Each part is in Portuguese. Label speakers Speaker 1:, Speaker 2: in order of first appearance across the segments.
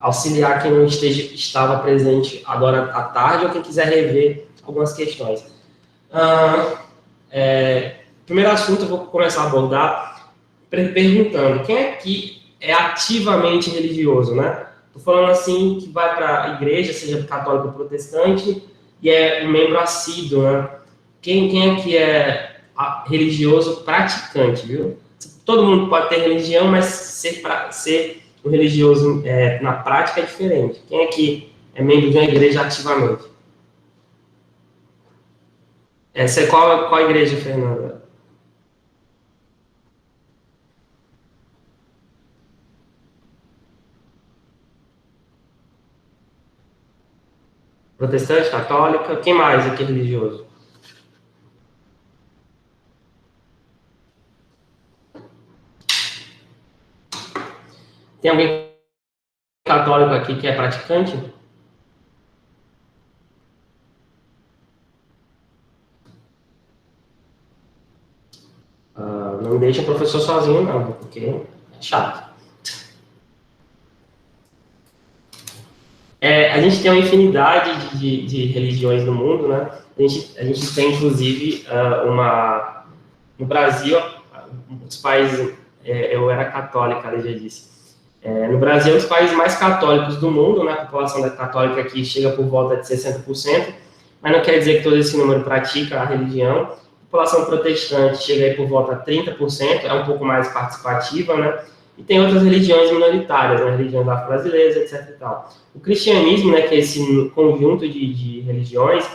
Speaker 1: auxiliar quem não estava presente agora à tarde ou quem quiser rever algumas questões. Primeiro assunto, eu vou começar a abordar perguntando quem aqui é ativamente religioso, né? Estou falando assim que vai para a igreja, seja católico ou protestante, e é um membro assíduo, né? Quem aqui é religioso praticante, viu? Todo mundo pode ter religião, mas ser um religioso na prática é diferente. Quem aqui é membro de uma igreja ativamente? Essa é qual igreja, Fernanda? Protestante, católica? Quem mais aqui é religioso? Tem alguém católico aqui que é praticante? Não deixa o professor sozinho, não, porque é chato. A gente tem uma infinidade de religiões no mundo, né? A gente tem, inclusive, no Brasil, os países... eu era católica, ela já disse. No Brasil, é um dos países mais católicos do mundo, né? A população católica aqui chega por volta de 60%, mas não quer dizer que todo esse número pratica a religião. A população protestante chega aí por volta de 30%, é um pouco mais participativa, né? E tem outras religiões minoritárias, né? Religiões afro-brasileiras, etc. E tal. O cristianismo, né, que é esse conjunto de religiões,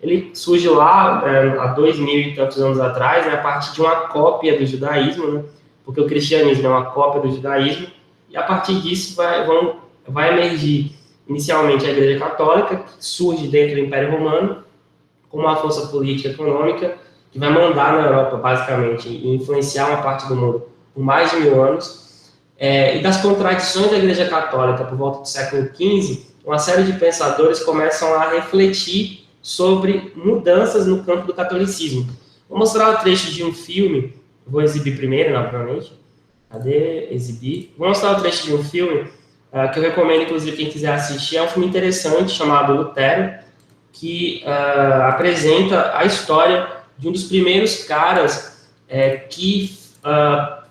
Speaker 1: ele surge lá há 2000 e tantos anos atrás, né, a partir de uma cópia do judaísmo, né? Porque o cristianismo é uma cópia do judaísmo, e a partir disso vai emergir inicialmente a Igreja Católica, que surge dentro do Império Romano, como uma força política e econômica, que vai mandar na Europa, basicamente, e influenciar uma parte do mundo por mais de 1000 anos. E das contradições da Igreja Católica, por volta do século XV, uma série de pensadores começam a refletir sobre mudanças no campo do catolicismo. Vou mostrar o trecho de um filme, vou exibir primeiro, naturalmente. Cadê? Exibir. Vou mostrar o trecho de um filme que eu recomendo, inclusive, quem quiser assistir. É um filme interessante, chamado Lutero, que apresenta a história de um dos primeiros caras que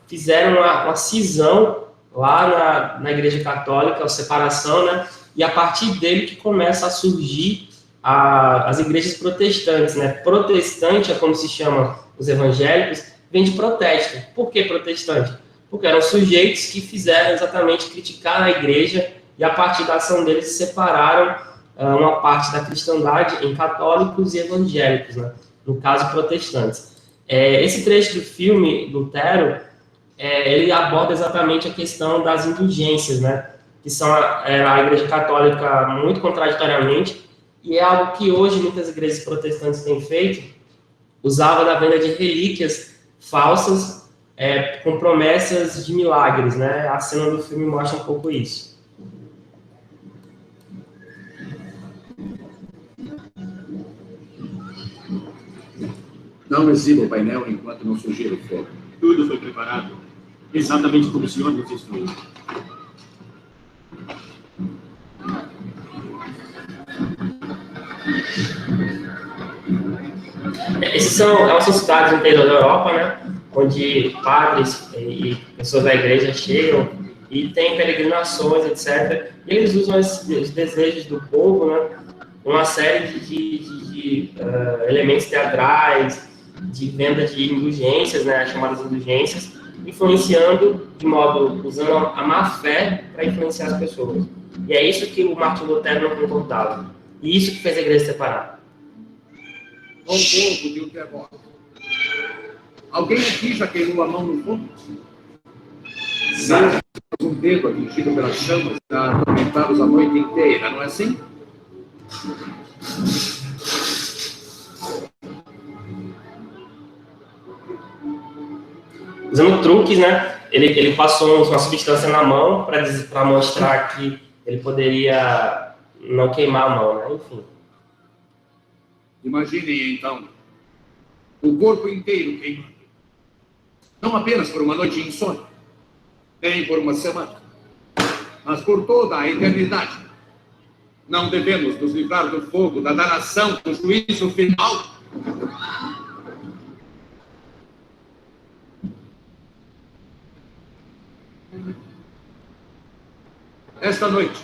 Speaker 1: fizeram uma cisão lá na Igreja Católica, a separação, né? E a partir dele que começa a surgir as igrejas protestantes, né? Protestante é como se chama os evangélicos, vem de protesto. Por que protestante? Porque eram sujeitos que fizeram exatamente criticar a igreja e a partir da ação deles se separaram uma parte da cristandade em católicos e evangélicos, né? No caso, protestantes. Esse trecho do filme, Lutero, ele aborda exatamente a questão das indulgências, né? Que são a Igreja Católica muito contraditoriamente, e é algo que hoje muitas igrejas protestantes têm feito, usava da venda de relíquias falsas com promessas de milagres, né? A cena do filme mostra um pouco isso.
Speaker 2: Não exiba o painel enquanto não surgir o fogo.
Speaker 3: Tudo foi preparado, exatamente como o senhor nos instruiu.
Speaker 1: Esses são cidades no interior da Europa, né? Onde padres e pessoas da igreja chegam e tem peregrinações, etc. E eles usam os desejos do povo, né? Uma série de elementos teatrais, de venda de indulgências, né? As chamadas indulgências, influenciando usando a má fé para influenciar as pessoas. E é isso que o Martin Lutero não concordava. E isso que fez a igreja separar.
Speaker 2: Ao povo de Utrecht. Alguém aqui já queimou a mão no fogo? Sabe, um dedo atingido pelas chamas para atormentá-los a noite inteira, não é assim?
Speaker 1: Usando truques, né? Ele passou uma substância na mão para mostrar que ele poderia não queimar a mão, né? Enfim.
Speaker 2: Imaginem, então, o corpo inteiro queimando. Não apenas por uma noite de insônia, nem por uma semana. mas por toda a eternidade. Não devemos nos livrar do fogo, da danação, do juízo final. Esta noite,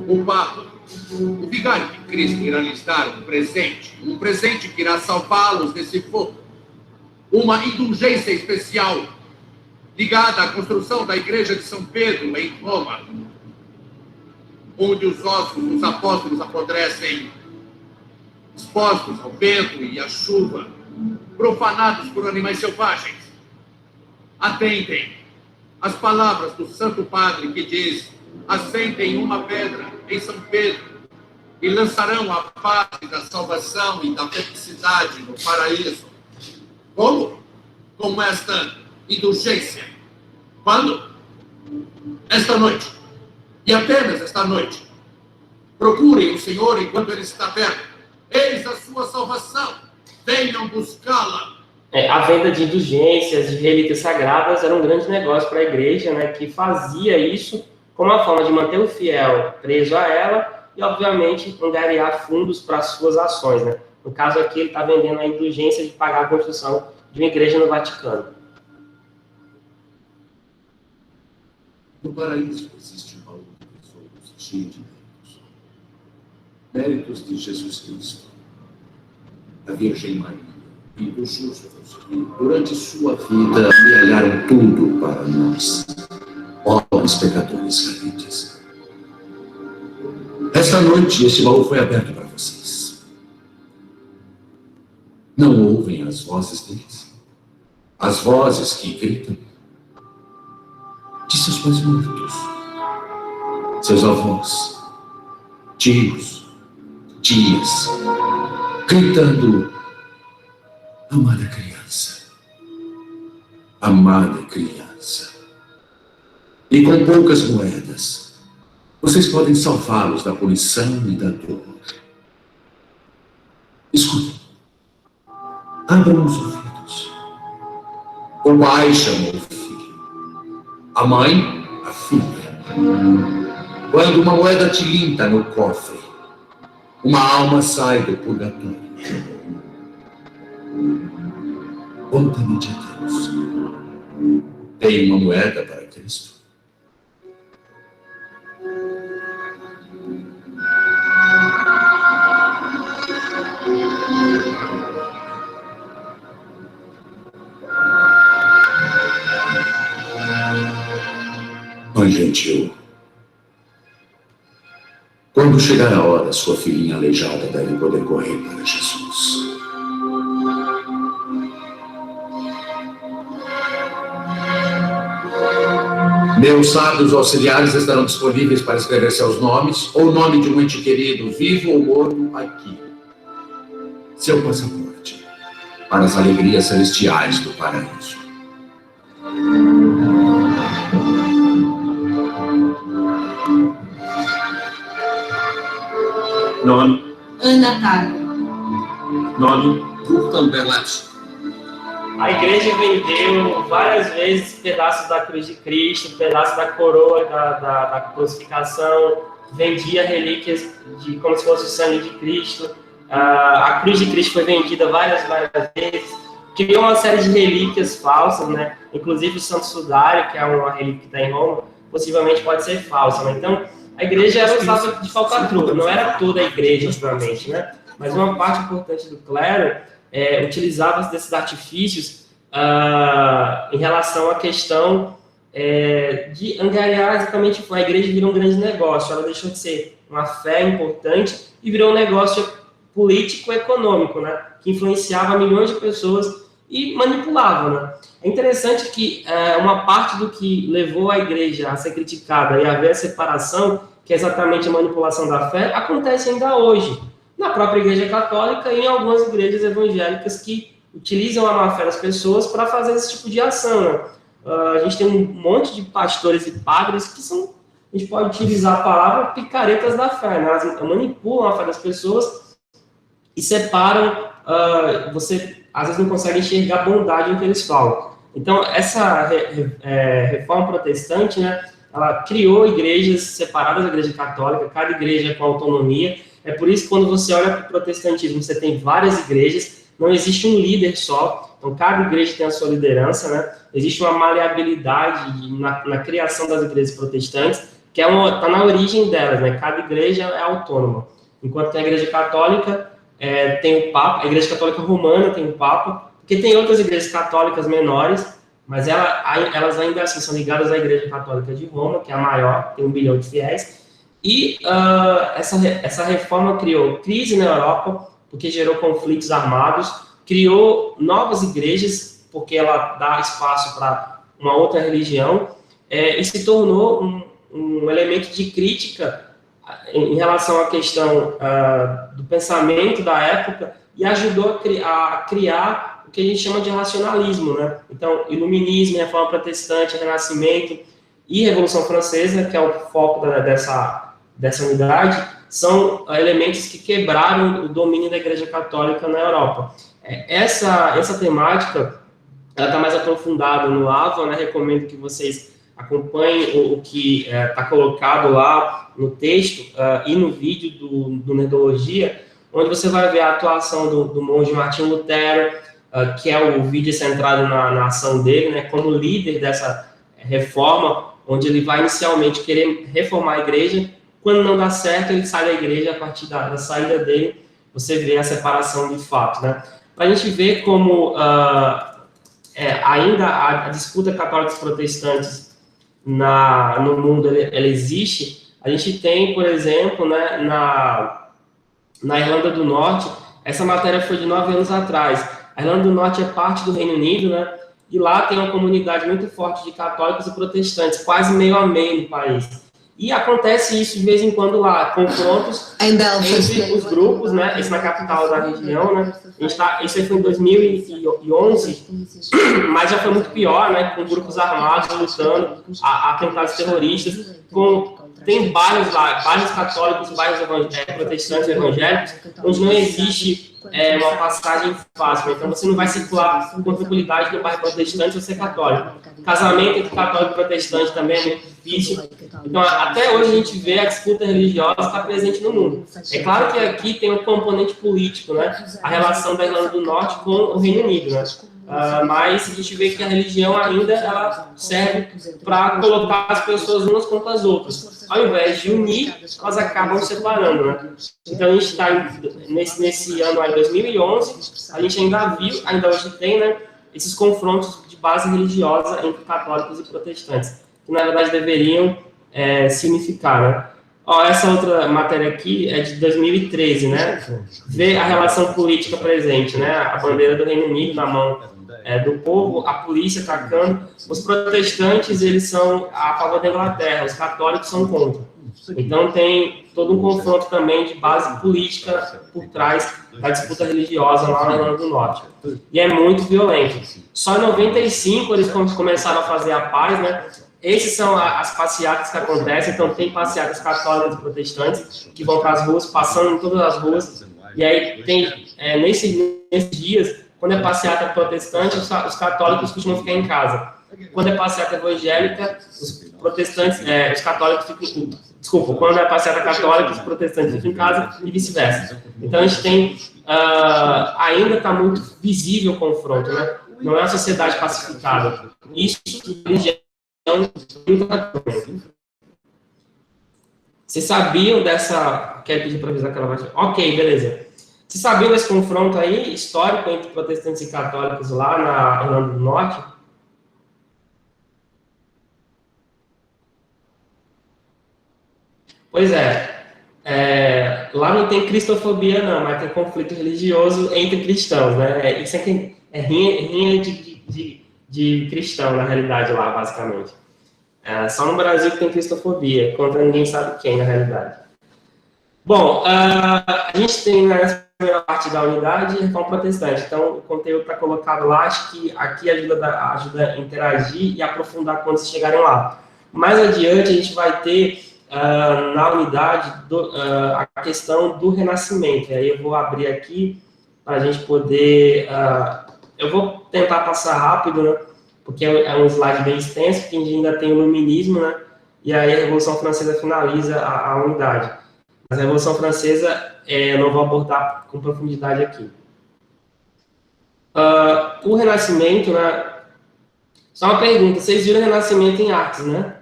Speaker 2: o Papa, o vigário de Cristo, irá lhes dar um presente que irá salvá-los desse fogo. Uma indulgência especial ligada à construção da igreja de São Pedro, em Roma, onde os ossos dos apóstolos apodrecem, expostos ao vento e à chuva, profanados por animais selvagens. Atentem às palavras do Santo Padre que diz: assentem uma pedra em São Pedro e lançarão a paz da salvação e da felicidade no paraíso. Como? Com esta indulgência. Quando? Esta noite. E apenas esta noite. Procurem o Senhor enquanto Ele está perto. Eis a sua salvação. Venham buscá-la.
Speaker 1: A venda de indulgências, de relíquias sagradas, era um grande negócio para a igreja, né, que fazia isso como uma forma de manter o fiel preso a ela e, obviamente, angariar fundos para as suas ações. Né? No caso aqui, ele está vendendo a indulgência de pagar a construção de uma igreja no Vaticano.
Speaker 4: No paraíso existe um baú de tesouros cheio de méritos. Méritos de Jesus Cristo, da Virgem Maria e dos justos que, durante sua vida, amealharam tudo para nós, pobres pecadores carentes. Esta noite, este baú foi aberto para vocês. Não ouvem as vozes deles? As vozes que gritam de seus pais mortos, seus avós, tios, tias, gritando: amada criança, amada criança. E com poucas moedas, vocês podem salvá-los da punição e da dor. Escutem, abram os ouvidos. O pai chamou o filho, a mãe, a filha. Quando uma moeda tilinta no cofre, uma alma sai do purgatório. Conta-me de Deus. Tem uma moeda para Cristo? Mãe gentil, quando chegar a hora, sua filhinha aleijada deve poder correr para Jesus. Meus sábios auxiliares estarão disponíveis para escrever seus nomes ou o nome de um ente querido, vivo ou morto, aqui. Seu passaporte para as alegrias celestiais do paraíso.
Speaker 3: Nome?
Speaker 5: Ana Tara.
Speaker 3: Nome?
Speaker 4: Burton Belatti.
Speaker 1: A igreja vendeu várias vezes pedaços da cruz de Cristo, pedaços da coroa da crucificação, vendia relíquias como se fosse o sangue de Cristo. A cruz de Cristo foi vendida várias vezes. Criou uma série de relíquias falsas, né? Inclusive o Santo Sudário, que é uma relíquia que está em Roma, possivelmente pode ser falsa. Né? Então, a igreja era usada de falcatrua, não era toda a igreja, obviamente, né? Mas uma parte importante do clero utilizava desses artifícios em relação à questão de angariar exatamente. A igreja virou um grande negócio, ela deixou de ser uma fé importante e virou um negócio político-econômico, né? Que influenciava milhões de pessoas e manipulava, né? É interessante que uma parte do que levou a igreja a ser criticada e a haver a separação, que é exatamente a manipulação da fé, acontece ainda hoje, na própria igreja católica e em algumas igrejas evangélicas que utilizam a má-fé das pessoas para fazer esse tipo de ação, né? A gente tem um monte de pastores e padres que são, a gente pode utilizar a palavra picaretas da fé, né? Elas manipulam a fé das pessoas e separam, você às vezes não consegue enxergar a bondade no que eles falam. Então, essa reforma protestante, né, ela criou igrejas separadas da igreja católica, cada igreja com autonomia. É por isso que quando você olha para o protestantismo, você tem várias igrejas, não existe um líder só, então cada igreja tem a sua liderança, né? Existe uma maleabilidade na criação das igrejas protestantes, que está na origem delas, né? Cada igreja é autônoma. Enquanto que a igreja católica tem o Papa, a igreja católica romana tem o Papa, porque tem outras igrejas católicas menores, mas elas ainda assim são ligadas à igreja católica de Roma, que é a maior, tem 1 bilhão de fiéis. E essa reforma criou crise na Europa, porque gerou conflitos armados, criou novas igrejas, porque ela dá espaço para uma outra religião, e se tornou um elemento de crítica em relação à questão do pensamento da época, e ajudou a criar o que a gente chama de racionalismo, né? Então, iluminismo, reforma protestante, renascimento e Revolução Francesa, que é o foco dessa unidade, são elementos que quebraram o domínio da Igreja Católica na Europa. Essa temática está mais aprofundada no AVA, né? Recomendo que vocês acompanhem o que está colocado lá no texto e no vídeo do Nerdologia, onde você vai ver a atuação do monge Martinho Lutero, que é o vídeo centrado na ação dele, né? Como líder dessa reforma, onde ele vai inicialmente querer reformar a igreja. Quando não dá certo, ele sai da igreja. A partir da saída dele, você vê a separação de fato, né? Para a gente ver como ainda a disputa católicos protestantes no mundo ela existe. A gente tem, por exemplo, né, na Irlanda do Norte, essa matéria foi de 9 anos atrás. A Irlanda do Norte é parte do Reino Unido, né? E lá tem uma comunidade muito forte de católicos e protestantes, quase meio a meio no país. E acontece isso de vez em quando lá, confrontos entre os grupos, né? Esse na capital da região, né? Isso aí foi em 2011, mas já foi muito pior, né? Com grupos armados lutando, atentados terroristas, tem bairros lá, bairros católicos, bairros protestantes evangélicos, onde não existe uma passagem fácil. Então, você não vai circular com tranquilidade no bairro protestante ou ser católico. Casamento entre católico e protestante também é muito difícil. Então, até hoje a gente vê a disputa religiosa estar presente no mundo. É claro que aqui tem um componente político, né? A relação da Irlanda do Norte com o Reino Unido, né? Mas a gente vê que a religião ainda ela serve para colocar as pessoas umas contra as outras. Ao invés de unir, elas acabam separando, né? Então, a gente está nesse ano aí, 2011, a gente ainda hoje tem, né, esses confrontos de base religiosa entre católicos e protestantes, que na verdade deveriam se unificar, né? Essa outra matéria aqui é de 2013, né? Vê a relação política presente, né? A bandeira do Reino Unido na mão do povo, a polícia atacando. Os protestantes, eles são a favor da Inglaterra, os católicos são contra. Então tem todo um confronto também de base política por trás da disputa religiosa lá na Irlanda do Norte. E é muito violento. Só em 95 eles começaram a fazer a paz, né? Esses são as passeatas que acontecem. Então tem passeatas católicas e protestantes que vão para as ruas, passando em todas as ruas. E aí tem, nesses dias, quando é passeata protestante, os católicos costumam ficar em casa. Quando é passeata evangélica, os protestantes, os católicos ficam... Desculpa, quando é passeata católica, os protestantes ficam em casa e vice-versa. Então, a gente tem... ainda está muito visível o confronto, né? Não é uma sociedade pacificada. Isso, religião... Vocês sabiam dessa... Quer pedir para avisar que ela vai... Ok, beleza. Vocês sabiam desse confronto aí, histórico, entre protestantes e católicos lá na Irlanda do Norte? Pois lá não tem cristofobia não, mas tem conflito religioso entre cristãos, né? Isso aqui é rinha de cristão, na realidade, lá, basicamente. Só no Brasil que tem cristofobia, contra ninguém sabe quem, na realidade. Bom, a gente tem nessa primeira parte da unidade reforma protestante, então o conteúdo está colocado lá, acho que aqui ajuda a interagir e aprofundar quando vocês chegarem lá. Mais adiante a gente vai ter na unidade a questão do renascimento, e aí eu vou abrir aqui para a gente poder, eu vou tentar passar rápido, né, porque é um slide bem extenso, porque a gente ainda tem o iluminismo, né, e aí a Revolução Francesa finaliza a unidade. Mas a Revolução Francesa, eu não vou abordar com profundidade aqui. O Renascimento, né? Só uma pergunta, vocês viram o Renascimento em artes, né?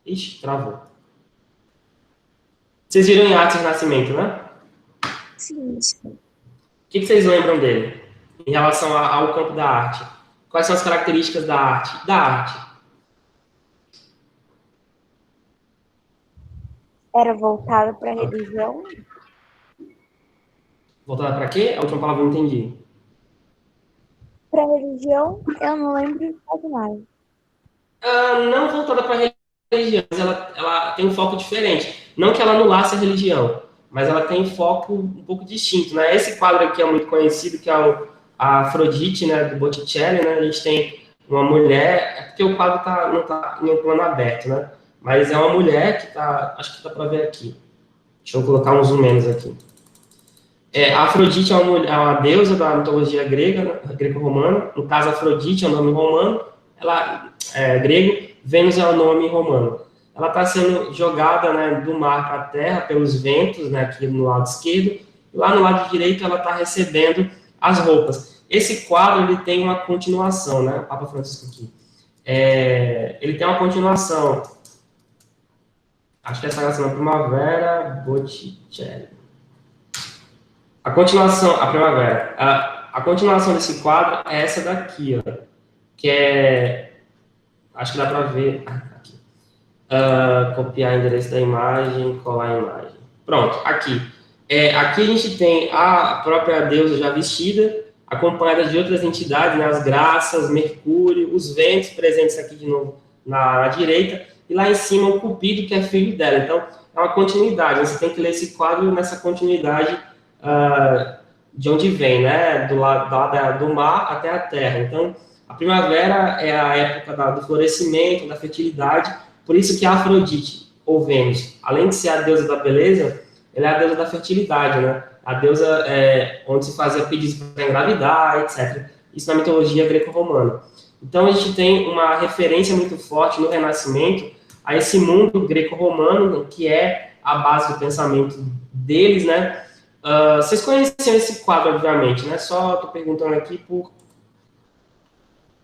Speaker 1: Ixi, travou. Vocês viram em artes o Renascimento, né?
Speaker 5: Sim.
Speaker 1: O que vocês lembram dele, em relação ao campo da arte? Quais são as características da arte?
Speaker 5: Era voltado para a religião?
Speaker 1: Voltada para quê? A última palavra eu não entendi.
Speaker 5: Para a religião, eu não lembro de quase nada.
Speaker 1: Não voltada para a religião, mas ela tem um foco diferente. Não que ela anulasse a religião, mas ela tem um foco um pouco distinto, né? Esse quadro aqui é muito conhecido, que é a Afrodite, né, do Botticelli, né? A gente tem uma mulher, é porque o quadro não está em um plano aberto, né? Mas é uma mulher que está, acho que dá para ver aqui. Deixa eu colocar um zoom menos aqui. A Afrodite é uma deusa da mitologia grega, né, greco-romana. No caso, Afrodite é o nome romano, ela é grego, Vênus é o nome romano. Ela está sendo jogada, né, do mar para a terra pelos ventos, né, aqui no lado esquerdo, e lá no lado direito ela está recebendo as roupas. Esse quadro ele tem uma continuação, né, o Papa Francisco aqui. Ele tem uma continuação. Acho que é a Sagração da Primavera, Botticelli. A Primavera. A continuação desse quadro é essa daqui, ó, que é, acho que dá para ver, aqui. Copiar o endereço da imagem, colar a imagem. Pronto, aqui. Aqui a gente tem a própria deusa já vestida, acompanhada de outras entidades, né, as graças, Mercúrio, os ventos presentes aqui de novo na direita, e lá em cima o Cupido, que é filho dela. Então, é uma continuidade, você tem que ler esse quadro nessa continuidade de onde vem, né, do lado do mar até a terra. Então, a primavera é a época do florescimento, da fertilidade, por isso que a Afrodite, ou Vênus, além de ser a deusa da beleza, ela é a deusa da fertilidade, né, a deusa onde se fazia pedidos para engravidar, etc. Isso na mitologia greco-romana. Então, a gente tem uma referência muito forte no Renascimento a esse mundo greco-romano, que é a base do pensamento deles, né. Vocês conheciam esse quadro, obviamente, né? Só estou perguntando aqui por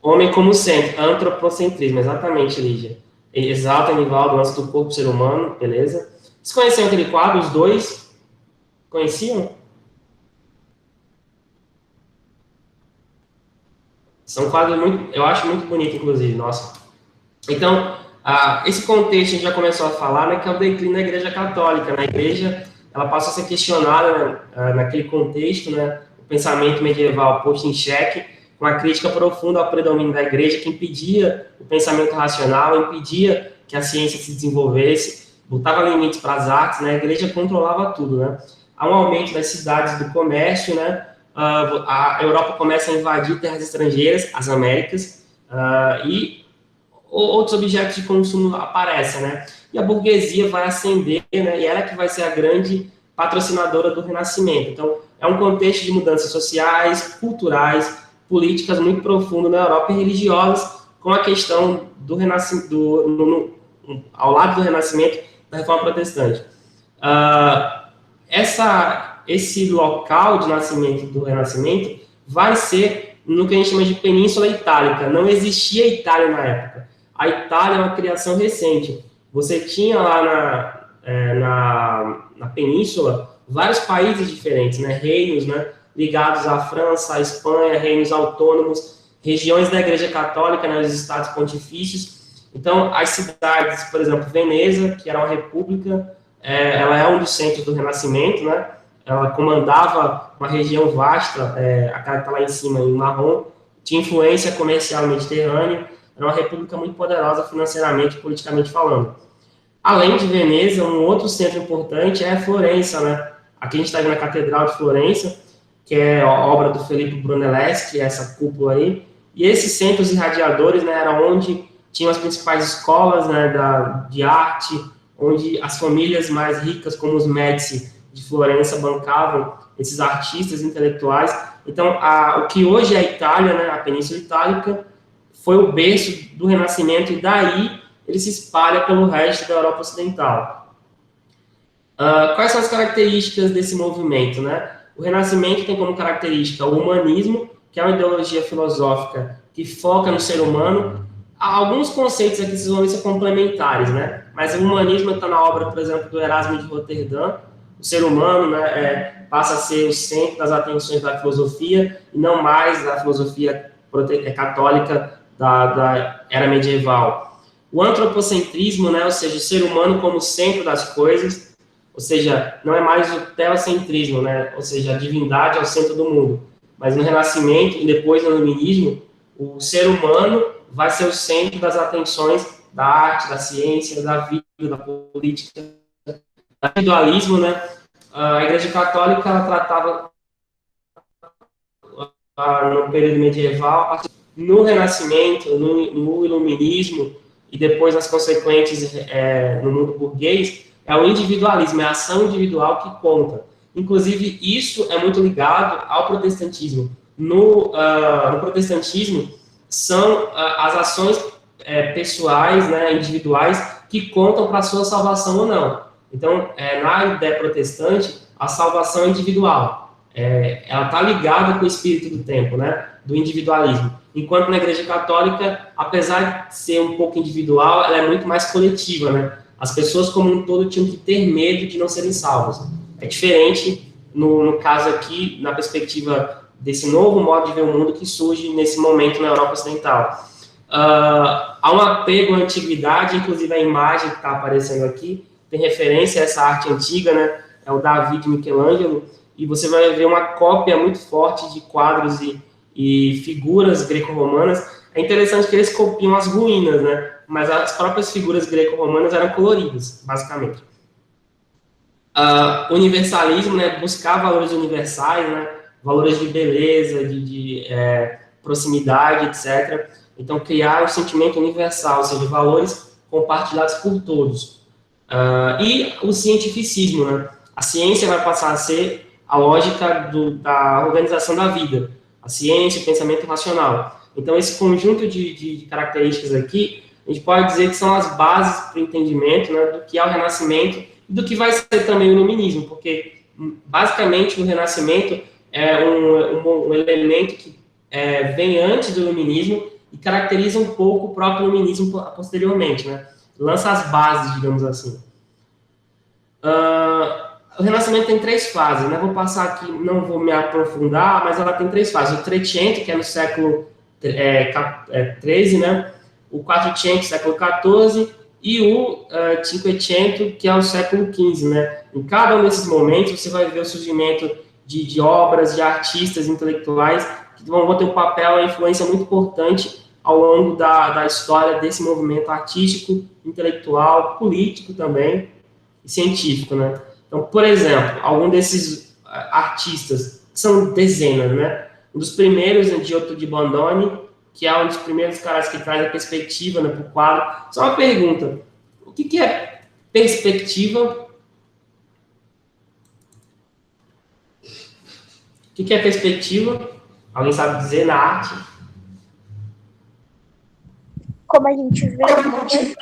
Speaker 1: homem como centro, antropocentrismo, exatamente, Lígia. Exalta Nivaldo, o lance do corpo ser humano, beleza? Vocês conheciam aquele quadro, os dois? Conheciam? São quadros eu acho muito bonito, inclusive, nossa. Então, esse contexto a gente já começou a falar, né, que é o declínio da Igreja Católica. Na Igreja, ela passou a ser questionada, né, naquele contexto, né, o pensamento medieval posto em xeque, com a crítica profunda ao predomínio da Igreja, que impedia o pensamento racional, impedia que a ciência se desenvolvesse, botava limites para as artes, né, a Igreja controlava tudo, né. Há um aumento das cidades do comércio, né, a Europa começa a invadir terras estrangeiras, as Américas, e outros objetos de consumo aparecem, né? E a burguesia vai ascender, né? E ela que vai ser a grande patrocinadora do Renascimento. Então, é um contexto de mudanças sociais, culturais, políticas muito profundo na Europa e religiosas, com a questão do Renascimento, ao lado do Renascimento, da Reforma Protestante. Esse local de nascimento do Renascimento vai ser no que a gente chama de Península Itálica. Não existia Itália na época. A Itália é uma criação recente. Você tinha lá na Península vários países diferentes, né? Reinos, né? Ligados à França, à Espanha, reinos autônomos, regiões da Igreja Católica, né? Os estados pontifícios. Então, as cidades, por exemplo, Veneza, que era uma república, ela é um dos centros do Renascimento, né? Ela comandava uma região vasta, aquela que está lá em cima, em marrom, tinha influência comercial mediterrânea, era uma república muito poderosa financeiramente e politicamente falando. Além de Veneza, um outro centro importante é Florença, né? Aqui a gente está vendo a Catedral de Florença, que é a obra do Filippo Brunelleschi, essa cúpula aí, e esses centros irradiadores, né, era onde tinham as principais escolas, né, de arte, onde as famílias mais ricas, como os Médici de Florença, bancavam esses artistas intelectuais. Então, o que hoje é a Itália, né, a Península Itálica, foi o berço do Renascimento, e daí ele se espalha pelo resto da Europa Ocidental. Quais são as características desse movimento, né? O Renascimento tem como característica o humanismo, que é uma ideologia filosófica que foca no ser humano. Há alguns conceitos aqui que vão ser complementares, né? Mas o humanismo está na obra, por exemplo, do Erasmo de Roterdã. O ser humano, né, passa a ser o centro das atenções da filosofia e não mais da filosofia católica da era medieval. O antropocentrismo, né, ou seja, o ser humano como centro das coisas, ou seja, não é mais o teocentrismo, né, ou seja, a divindade é o centro do mundo. Mas no Renascimento e depois no Iluminismo, o ser humano vai ser o centro das atenções da arte, da ciência, da vida, da política, do individualismo, né? A Igreja Católica ela tratava no período medieval, no Renascimento, no Iluminismo e depois nas consequentes no mundo burguês, é o individualismo, é a ação individual que conta. Inclusive, isso é muito ligado ao protestantismo. No protestantismo, são as ações pessoais, né, individuais, que contam para a sua salvação ou não. Então, na ideia protestante, a salvação é individual. Ela está ligada com o espírito do tempo, né, do individualismo. Enquanto na Igreja Católica, apesar de ser um pouco individual, ela é muito mais coletiva, né? As pessoas como um todo tinham que ter medo de não serem salvas. É diferente, no caso aqui, na perspectiva desse novo modo de ver o mundo que surge nesse momento na Europa Ocidental. Há um apego à antiguidade, inclusive a imagem que está aparecendo aqui tem referência a essa arte antiga, né? É o Davi de Michelangelo, e você vai ver uma cópia muito forte de quadros e figuras greco-romanas. É interessante que eles copiam as ruínas, né? Mas as próprias figuras greco-romanas eram coloridas, basicamente. Universalismo, né? Buscar valores universais, né? Valores de beleza, de proximidade, etc. Então, criar um sentimento universal, ou seja, valores compartilhados por todos. E o cientificismo, né? A ciência vai passar a ser a lógica da organização da vida. A ciência, o pensamento racional. Então, esse conjunto de características aqui, a gente pode dizer que são as bases para o entendimento, né, do que é o Renascimento e do que vai ser também o Iluminismo, porque, basicamente, o Renascimento é um elemento que vem antes do Iluminismo e caracteriza um pouco o próprio Iluminismo posteriormente, né? Lança as bases, digamos assim. O Renascimento tem 3 fases, né? Vou passar aqui, não vou me aprofundar, mas ela tem 3 fases. O Trecento, que é no século XIII, né? O Quattrocento, século XIV, e o Cinquecento, que é o século XV, né? Em cada um desses momentos, você vai ver o surgimento de obras, de artistas intelectuais que vão ter um papel, uma influência muito importante ao longo da história desse movimento artístico, intelectual, político também, e científico, né? Então, por exemplo, algum desses artistas, que são dezenas, né? Um dos primeiros é Giotto di Bondone, que é um dos primeiros caras que traz a perspectiva, né, para o quadro. Só uma pergunta, o que é perspectiva? O que é perspectiva? Alguém sabe dizer na arte?
Speaker 5: Como a gente vê.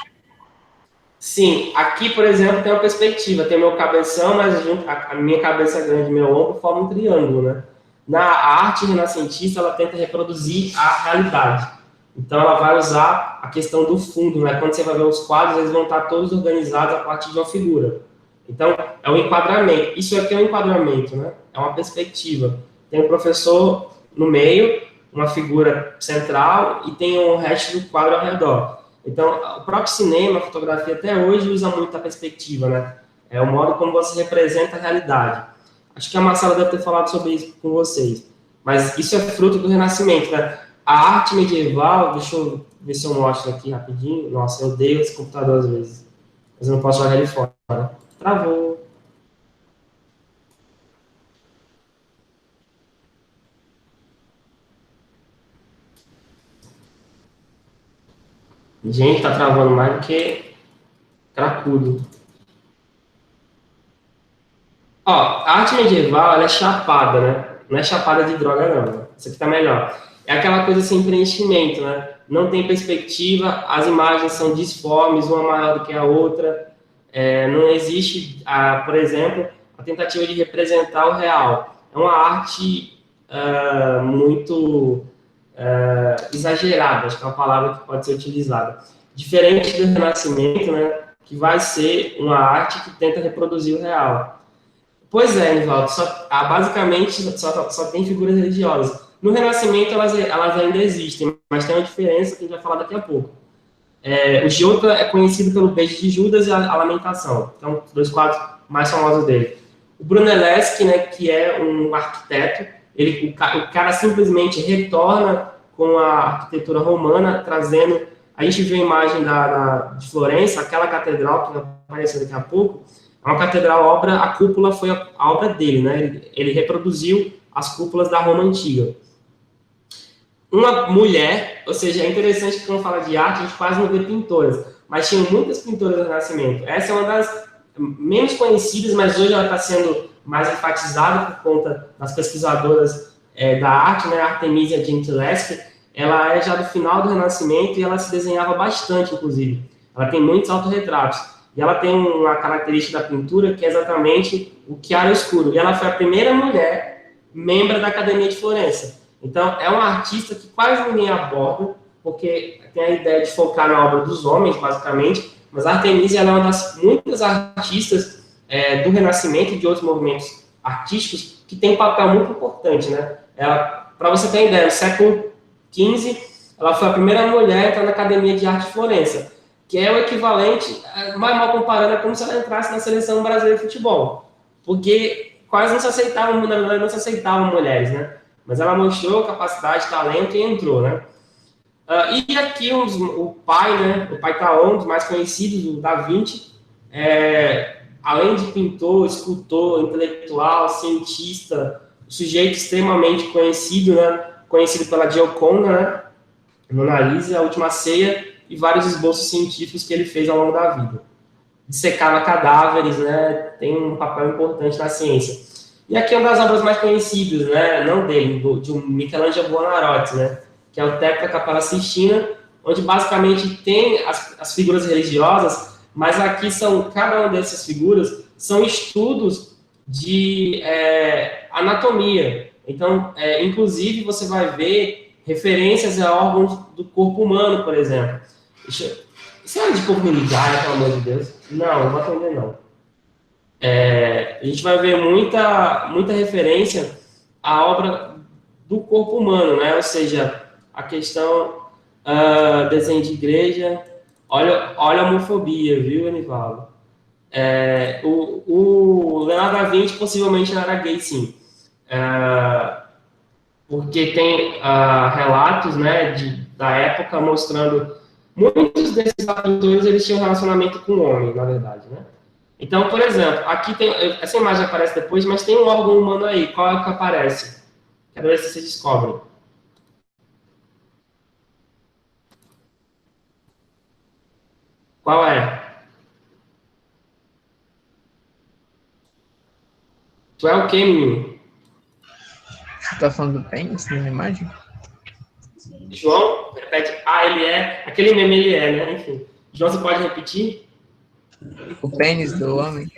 Speaker 1: Sim, aqui, por exemplo, tem uma perspectiva. Tem o meu cabeção, mas a minha cabeça grande e meu ombro formam um triângulo, né? Na arte renascentista, ela tenta reproduzir a realidade. Então, ela vai usar a questão do fundo, né? Quando você vai ver os quadros, eles vão estar todos organizados a partir de uma figura. Então, é um enquadramento. Isso aqui é um enquadramento, né? É uma perspectiva. Tem um professor no meio, uma figura central, e tem o resto do quadro ao redor. Então, o próprio cinema, a fotografia, até hoje, usa muito a perspectiva, né? É o modo como você representa a realidade. Acho que a Marcela deve ter falado sobre isso com vocês. Mas isso é fruto do Renascimento, né? A arte medieval, deixa eu ver se eu mostro aqui rapidinho. Nossa, eu odeio esse computador às vezes. Mas eu não posso jogar ele fora. Travou. Gente, tá travando mais do que cracudo. Ó, a arte medieval, ela é chapada, né? Não é chapada de droga, não. Isso aqui tá melhor. é aquela coisa sem preenchimento, né? Não tem perspectiva, as imagens são disformes, uma maior do que a outra, não existe, por exemplo, a tentativa de representar o real. É uma arte muito exagerada, acho que é uma palavra que pode ser utilizada. Diferente do Renascimento, né, que vai ser uma arte que tenta reproduzir o real. Pois é, Nivaldo, basicamente só tem figuras religiosas. No Renascimento elas ainda existem, mas tem uma diferença que a gente vai falar daqui a pouco. O Giotto é conhecido pelo Beijo de Judas e a Lamentação, então os 2 quadros mais famosos dele. O Brunelleschi, né, que é um arquiteto, o cara simplesmente retorna com a arquitetura romana, trazendo... A gente vê a imagem de Florença, aquela catedral que vai aparecer daqui a pouco, é uma catedral, a cúpula foi a obra dele, né? Ele reproduziu as cúpulas da Roma Antiga. Uma mulher, ou seja, é interessante que quando fala de arte, a gente quase não vê pintoras, mas tinham muitas pintoras do Renascimento. Essa é uma das menos conhecidas, mas hoje ela está sendo mais enfatizada por conta das pesquisadoras da arte, né? A Artemisia Gentileschi. Ela é já do final do Renascimento e ela se desenhava bastante, inclusive. Ela tem muitos autorretratos. E ela tem uma característica da pintura que é exatamente o chiaro escuro. E ela foi a primeira mulher membro da Academia de Florença. Então, é uma artista que quase ninguém aborda, porque tem a ideia de focar na obra dos homens, basicamente, mas a Artemisia é uma das muitas artistas do Renascimento e de outros movimentos artísticos que tem um papel muito importante, né? Para você ter ideia, no século XV, ela foi a primeira mulher a entrar na Academia de Arte de Florença, que é o equivalente, mal comparando, é como se ela entrasse na seleção brasileira de futebol, porque quase não se aceitavam, na verdade, não se aceitavam mulheres, né? Mas ela mostrou capacidade, talento e entrou, né? E aqui o pai, né? O pai tá um dos mais conhecidos, o Da Vinci, além de pintor, escultor, intelectual, cientista, sujeito extremamente conhecido, né? Conhecido pela Gioconda, né? Mona Lisa, A Última Ceia e vários esboços científicos que ele fez ao longo da vida. Dissecava cadáveres, né? Tem um papel importante na ciência. E aqui é uma das obras mais conhecidas, né? Não dele, de um Michelangelo Buonarroti, né? Que é o Teto da Capela Sistina, onde basicamente tem as figuras religiosas, mas aqui cada uma dessas figuras são estudos de anatomia. Então, inclusive, você vai ver referências a órgãos do corpo humano, por exemplo. Isso é de corpo militar, pelo amor de Deus? Não vou atender, não. A gente vai ver muita referência à obra do corpo humano, né? Ou seja, a questão desenho de igreja. Olha a homofobia, viu, Anivaldo? O Leonardo da Vinci possivelmente não era gay, sim. Porque tem relatos, né, da época mostrando muitos desses atores, eles tinham relacionamento com o homem, na verdade, né? Então, por exemplo, aqui tem essa imagem aparece depois, mas tem um órgão humano aí. Qual é que aparece? Quero ver se vocês descobrem. Qual é? Tu é o quê, menino?
Speaker 6: Você tá falando do pênis na imagem?
Speaker 1: João, repete. Ele é. Aquele meme ele é, né? Enfim. João, você pode repetir?
Speaker 6: O pênis do homem?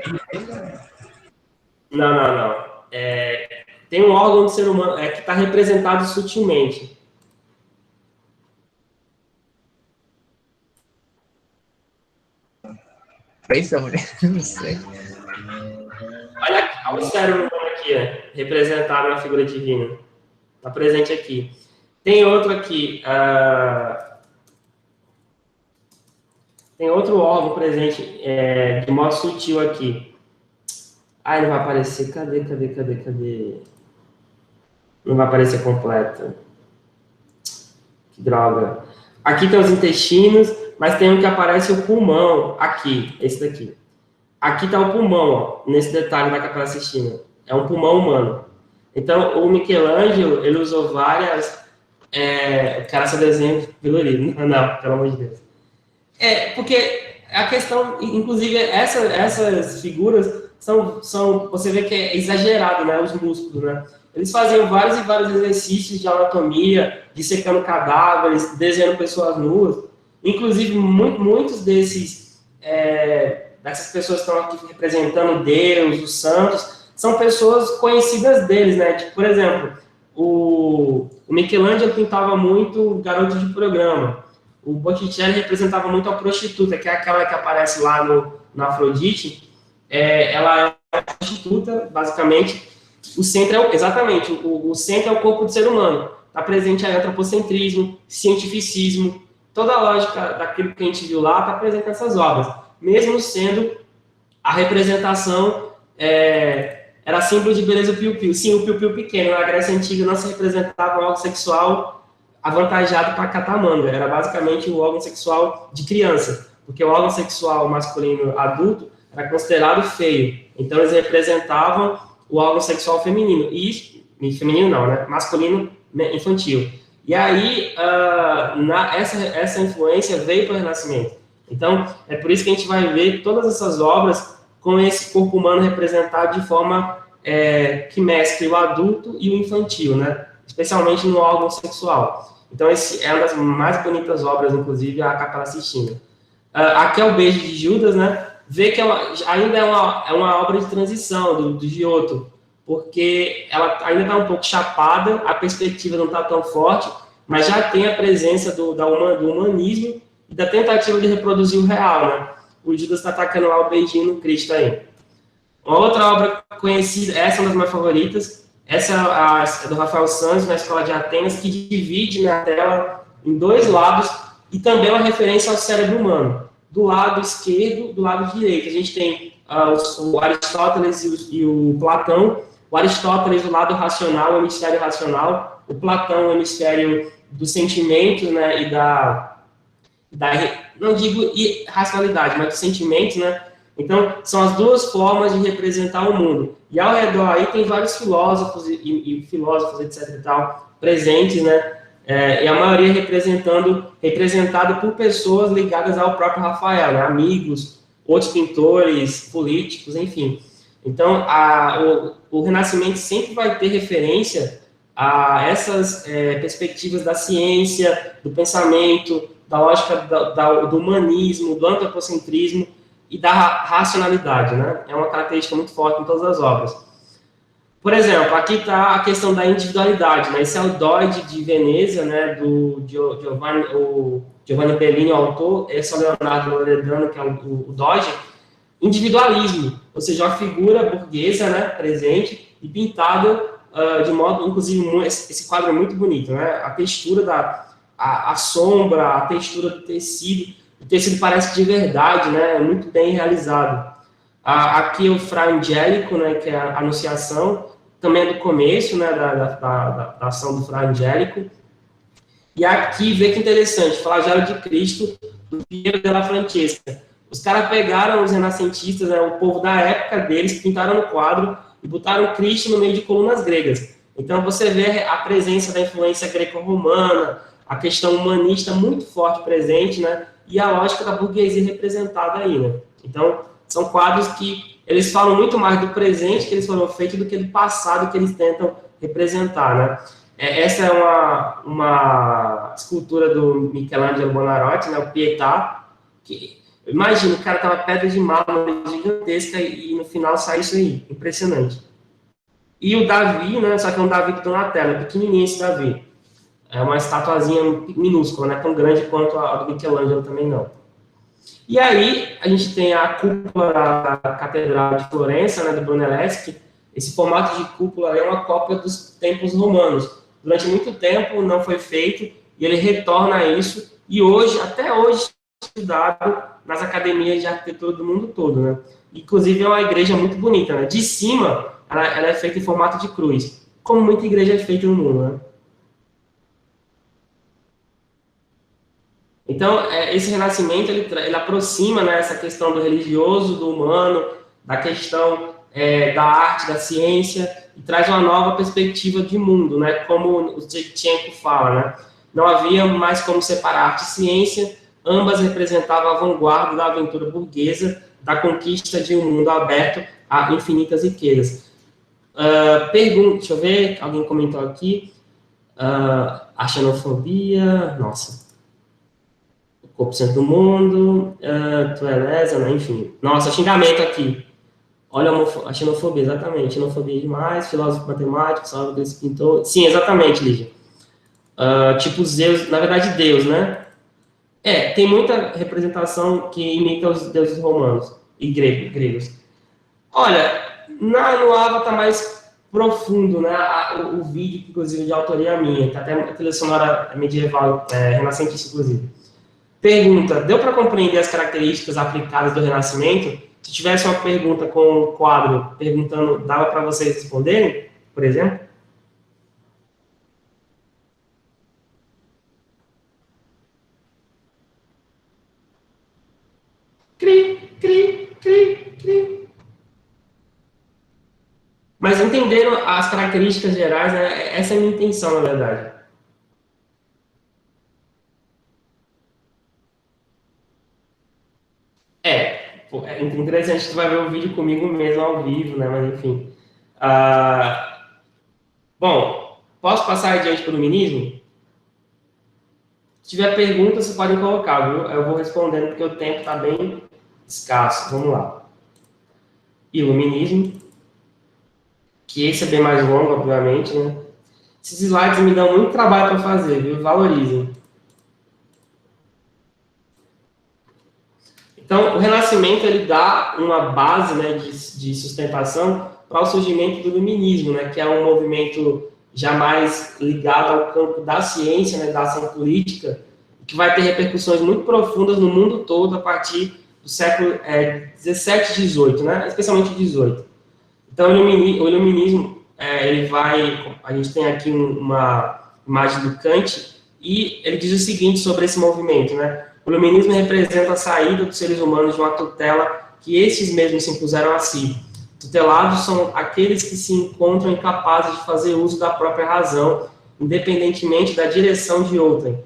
Speaker 1: Não. Tem um órgão do ser humano que está representado sutilmente.
Speaker 6: Pensa, mulher? Não sei.
Speaker 1: Olha o cérebro aqui, representado na figura divina. Está presente aqui. Tem outro aqui. Tem outro órgão presente de modo sutil aqui. Não vai aparecer. Cadê? Não vai aparecer completo. Que droga. Aqui tem os intestinos, mas tem um que aparece o pulmão. Aqui, esse daqui. Aqui está o pulmão, ó, nesse detalhe da Capela Sistina. É um pulmão humano. Então, o Michelangelo, ele usou várias... o cara só desenha colorido. Não, pelo amor de Deus. Porque a questão, inclusive, essas figuras são você vê que é exagerado, né, os músculos, né? eles faziam vários e vários exercícios de anatomia, dissecando cadáveres, desenhando pessoas nuas. Inclusive, muitos dessas pessoas que estão aqui representando Deus, os santos, são pessoas conhecidas deles, né? Tipo, por exemplo, o Michelangelo pintava muito garoto de programa. O Botticelli representava muito a prostituta, que é aquela que aparece lá no Afrodite. Ela é uma prostituta, basicamente. O centro exatamente, o centro é o corpo do ser humano. Está presente aí antropocentrismo, cientificismo, toda a lógica daquilo que a gente viu lá está presente nessas obras. Mesmo sendo a representação era símbolo de beleza piu-piu. Sim, o piu-piu pequeno. Na Grécia Antiga não se representava um órgão sexual avantajado para catamanga. Era basicamente o órgão sexual de criança, porque o órgão sexual masculino adulto era considerado feio. Então, eles representavam o órgão sexual feminino. E feminino não, né? Masculino infantil. E aí, essa influência veio para o Renascimento. Então, é por isso que a gente vai ver todas essas obras com esse corpo humano representado de forma que mescle o adulto e o infantil, né? Especialmente no órgão sexual. Então, essa é uma das mais bonitas obras, inclusive, a Capela Sistina. Aqui é o Beijo de Judas, né? Vê que ainda é uma obra de transição do Giotto, porque ela ainda está um pouco chapada, a perspectiva não está tão forte, mas já tem a presença do humanismo e da tentativa de reproduzir o real, né? O Judas está atacando lá o beijinho no Cristo aí. Uma outra obra conhecida, essa é uma das minhas favoritas, essa é do Rafael Santos, na Escola de Atenas, que divide na tela em dois lados e também uma referência ao cérebro humano. Do lado esquerdo, do lado direito. A gente tem o Aristóteles e o Platão. O Aristóteles do lado racional, o hemisfério racional. O Platão, o hemisfério do sentimento, né, e não digo racionalidade, mas dos sentimentos, né? Então, são as duas formas de representar o mundo. E ao redor aí tem vários filósofos e filósofos, etc. e tal, presentes, né? E a maioria representada por pessoas ligadas ao próprio Rafael, né? Amigos, outros pintores, políticos, enfim. Então, o Renascimento sempre vai ter referência a essas perspectivas da ciência, do pensamento, da lógica do humanismo, do antropocentrismo e da racionalidade, né? É uma característica muito forte em todas as obras. Por exemplo, aqui está a questão da individualidade, né? Esse é o Doide de Veneza, né? Do Giovanni Bellini, o autor, esse é o Leonardo Loredano, que é o Doide. Individualismo, ou seja, uma figura burguesa, né? Presente e pintada de modo, inclusive, esse quadro é muito bonito, né? A textura a sombra, a textura do tecido, o tecido parece de verdade, né? Muito bem realizado. Aqui é o Fra Angélico, né? Que é a Anunciação, também é do começo, né? Da ação do Fra Angélico. E aqui, vê que interessante, Flagelo de Cristo, do Piero della Francesca. Os caras pegaram os renascentistas, né? O povo da época deles, pintaram no quadro e botaram Cristo no meio de colunas gregas. Então, você vê a presença da influência greco-romana, a questão humanista muito forte presente, né? E a lógica da burguesia representada aí, né? Então, são quadros que eles falam muito mais do presente que eles foram feitos do que do passado que eles tentam representar, né? Essa é uma escultura do Michelangelo Buonarroti, né? O Pietà, que imagina, o cara tava pedra de mármore gigantesca e no final sai isso aí, impressionante. E o Davi, né? Só que é um Davi do Donatello, é pequenininho esse Davi. É uma estatuazinha minúscula, não é tão grande quanto a do Michelangelo também não. E aí, a gente tem a cúpula da Catedral de Florença, né, do Brunelleschi. Esse formato de cúpula é uma cópia dos templos romanos. Durante muito tempo não foi feito, e ele retorna a isso, e hoje, até hoje, é estudado nas academias de arquitetura do mundo todo, né? Inclusive, é uma igreja muito bonita, né? De cima, ela é feita em formato de cruz, como muita igreja é feita no mundo, né? Então, esse renascimento, ele aproxima, né, essa questão do religioso, do humano, da questão da arte, da ciência, e traz uma nova perspectiva de mundo, né, como o Shevchenko fala, né? Não havia mais como separar arte e ciência, ambas representavam a vanguarda da aventura burguesa, da conquista de um mundo aberto a infinitas riquezas. Pergunta, deixa eu ver, alguém comentou aqui. A xenofobia, nossa. O corpo centro do mundo, tu é lesa, né? Enfim. Nossa, xingamento aqui. Olha a xenofobia, exatamente. Xenofobia demais, filósofo matemático, salve desse pintor. Sim, exatamente, Lígia. Tipo Zeus, na verdade Deus, né? Tem muita representação que imita os deuses romanos e gregos. Olha, no Ava tá mais profundo, né? O vídeo, inclusive, de autoria minha, tá até a trilha sonora medieval, renascentista, inclusive. Pergunta: deu para compreender as características aplicadas do Renascimento? Se tivesse uma pergunta com um quadro perguntando, dava para vocês responderem, por exemplo? Cri, cri, cri, cri. Mas entenderam as características gerais, né? Essa é a minha intenção, na verdade. É interessante, tu vai ver o vídeo comigo mesmo ao vivo, né? Mas enfim. Bom, posso passar adiante para o iluminismo? Se tiver perguntas, vocês podem colocar, viu? Eu vou respondendo porque o tempo está bem escasso. Vamos lá. Iluminismo. Que esse é bem mais longo, obviamente, né? Esses slides me dão muito trabalho para fazer, viu? Valorizem. Então, o Renascimento, ele dá uma base, né, de sustentação para o surgimento do Iluminismo, né, que é um movimento jamais ligado ao campo da ciência, né, da ação política, que vai ter repercussões muito profundas no mundo todo a partir do século 17 e 18, né, especialmente 18. Então, o Iluminismo, ele vai... A gente tem aqui uma imagem do Kant, e ele diz o seguinte sobre esse movimento, né? O iluminismo representa a saída dos seres humanos de uma tutela que estes mesmos se impuseram a si. Tutelados são aqueles que se encontram incapazes de fazer uso da própria razão, independentemente da direção de outrem.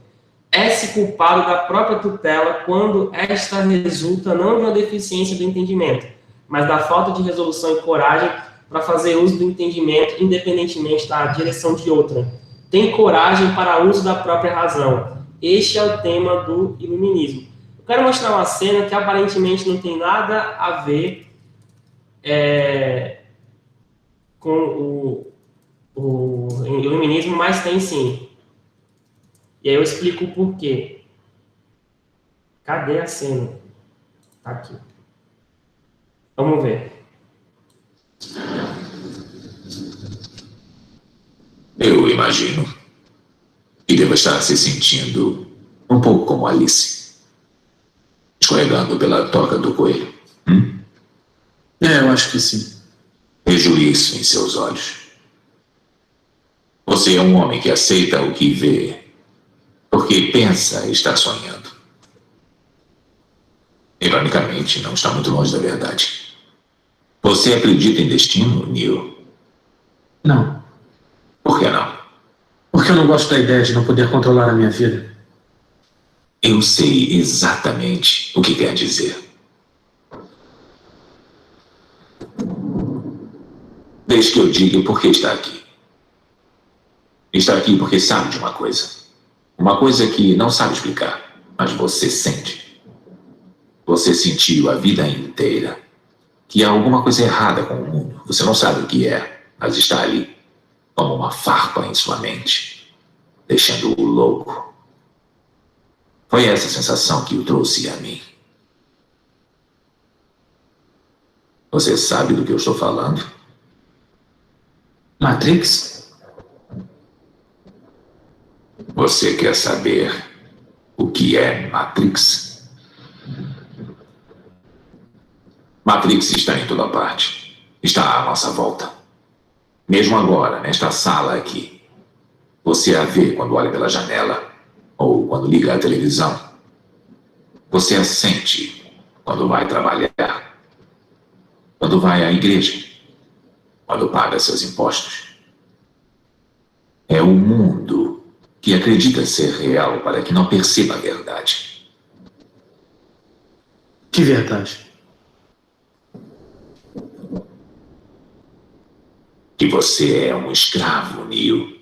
Speaker 1: É-se culpado da própria tutela quando esta resulta não de uma deficiência do entendimento, mas da falta de resolução e coragem para fazer uso do entendimento, independentemente da direção de outrem. Tem coragem para uso da própria razão. Este é o tema do iluminismo. Eu quero mostrar uma cena que aparentemente não tem nada a ver com o iluminismo, mas tem sim. E aí eu explico o porquê. Cadê a cena? Tá aqui. Vamos ver.
Speaker 7: Eu imagino que deva estar se sentindo um pouco como Alice, escorregando pela toca do coelho.
Speaker 3: Eu acho que sim.
Speaker 7: Vejo isso em seus olhos. Você é um homem que aceita o que vê, porque pensa estar sonhando. Ironicamente, não está muito longe da verdade. Você acredita em destino, Neil?
Speaker 3: Não.
Speaker 7: Por que não?
Speaker 3: Porque eu não gosto da ideia de não poder controlar a minha vida.
Speaker 7: Eu sei exatamente o que quer dizer. Deixe que eu diga por que está aqui. Está aqui porque sabe de uma coisa. Uma coisa que não sabe explicar, mas você sente. Você sentiu a vida inteira que há alguma coisa errada com o mundo. Você não sabe o que é, mas está ali, como uma farpa em sua mente, deixando-o louco. Foi essa sensação que o trouxe a mim. Você sabe do que eu estou falando?
Speaker 3: Matrix?
Speaker 7: Você quer saber o que é Matrix? Matrix está em toda parte. Está à nossa volta. Mesmo agora, nesta sala aqui. Você a vê quando olha pela janela ou quando liga a televisão. Você a sente quando vai trabalhar, quando vai à igreja, quando paga seus impostos. É o mundo que acredita ser real para que não perceba a verdade.
Speaker 3: Que verdade?
Speaker 7: E você é um escravo, Neo.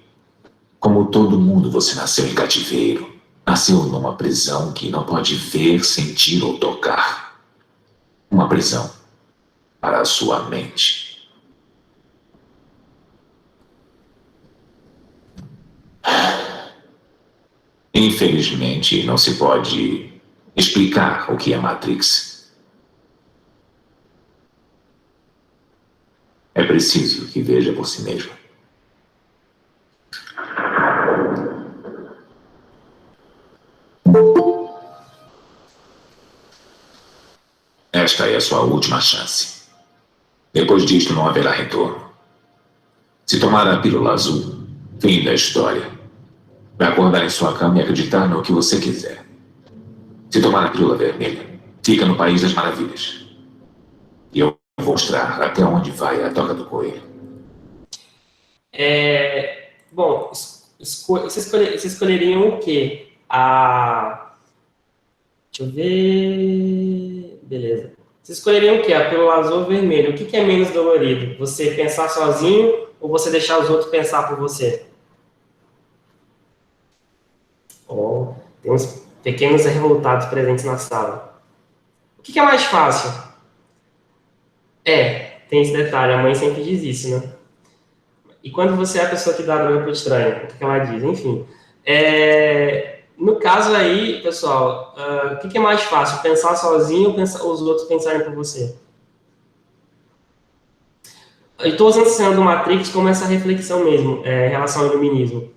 Speaker 7: Como todo mundo, você nasceu em cativeiro. Nasceu numa prisão que não pode ver, sentir ou tocar. Uma prisão para a sua mente. Infelizmente, não se pode explicar o que é Matrix. É preciso que veja por si mesmo. Esta é a sua última chance. Depois disto não haverá retorno. Se tomar a pílula azul, fim da história. Vai acordar em sua cama e acreditar no que você quiser. Se tomar a pílula vermelha, fica no País das Maravilhas. E eu vou mostrar até onde vai a Toca do Coelho.
Speaker 1: Bom, vocês escolheriam o quê? Deixa eu ver... Beleza. Vocês escolheriam o quê? A pílula azul ou vermelha? O que é menos dolorido? Você pensar sozinho ou você deixar os outros pensar por você? Tem uns pequenos revoltados presentes na sala. O que é mais fácil? Tem esse detalhe, a mãe sempre diz isso, né? E quando você é a pessoa que dá droga pro estranho, o que ela diz? Enfim. No caso aí, pessoal, o que é mais fácil? Pensar sozinho ou os outros pensarem por você? Eu estou usando a cena do Matrix como essa reflexão mesmo, em relação ao iluminismo.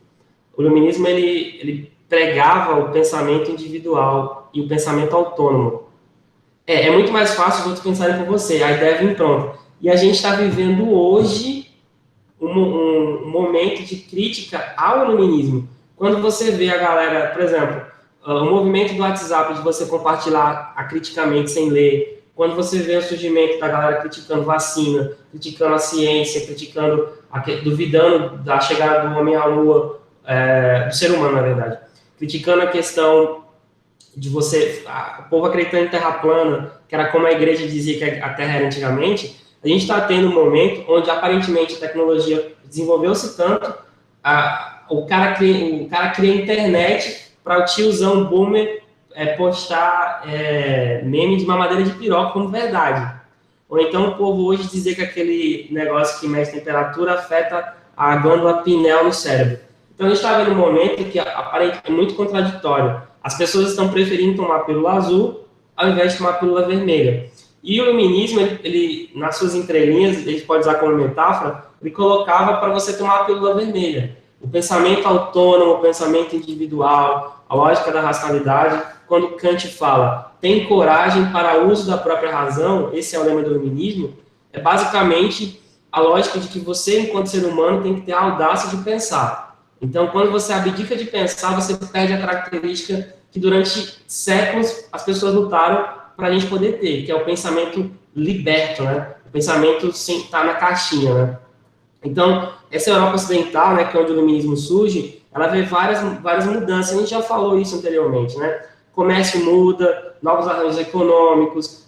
Speaker 1: O iluminismo, ele pregava o pensamento individual e o pensamento autônomo. É muito mais fácil os outros pensarem por você, a ideia vem pronta. E a gente está vivendo hoje um momento de crítica ao iluminismo. Quando você vê a galera, por exemplo, o movimento do WhatsApp de você compartilhar acriticamente sem ler, quando você vê o surgimento da galera criticando vacina, criticando a ciência, duvidando da chegada do homem à lua, do ser humano, na verdade, criticando a questão de o povo acreditando em terra plana, que era como a igreja dizia que a terra era antigamente, a gente está tendo um momento onde aparentemente a tecnologia desenvolveu-se tanto, o cara cria internet para o tiozão boomer postar meme de mamadeira de piroca como verdade. Ou então o povo hoje dizer que aquele negócio que mede temperatura afeta a glândula pineal no cérebro. Então a gente está vendo um momento que aparentemente é muito contraditório. As pessoas estão preferindo tomar pílula azul ao invés de tomar pílula vermelha. E o iluminismo, ele nas suas entrelinhas, a gente pode usar como metáfora, ele colocava para você tomar a pílula vermelha. O pensamento autônomo, o pensamento individual, a lógica da racionalidade. Quando Kant fala, tem coragem para o uso da própria razão, esse é o lema do iluminismo, é basicamente a lógica de que você, enquanto ser humano, tem que ter a audácia de pensar. Então, quando você abdica de pensar, você perde a característica que durante séculos as pessoas lutaram para a gente poder ter, que é o pensamento liberto, né? O pensamento sem estar na caixinha, né? Então, essa Europa Ocidental, né, que é onde o iluminismo surge, ela vê várias mudanças. A gente já falou isso anteriormente, né? O comércio muda, novos arranjos econômicos,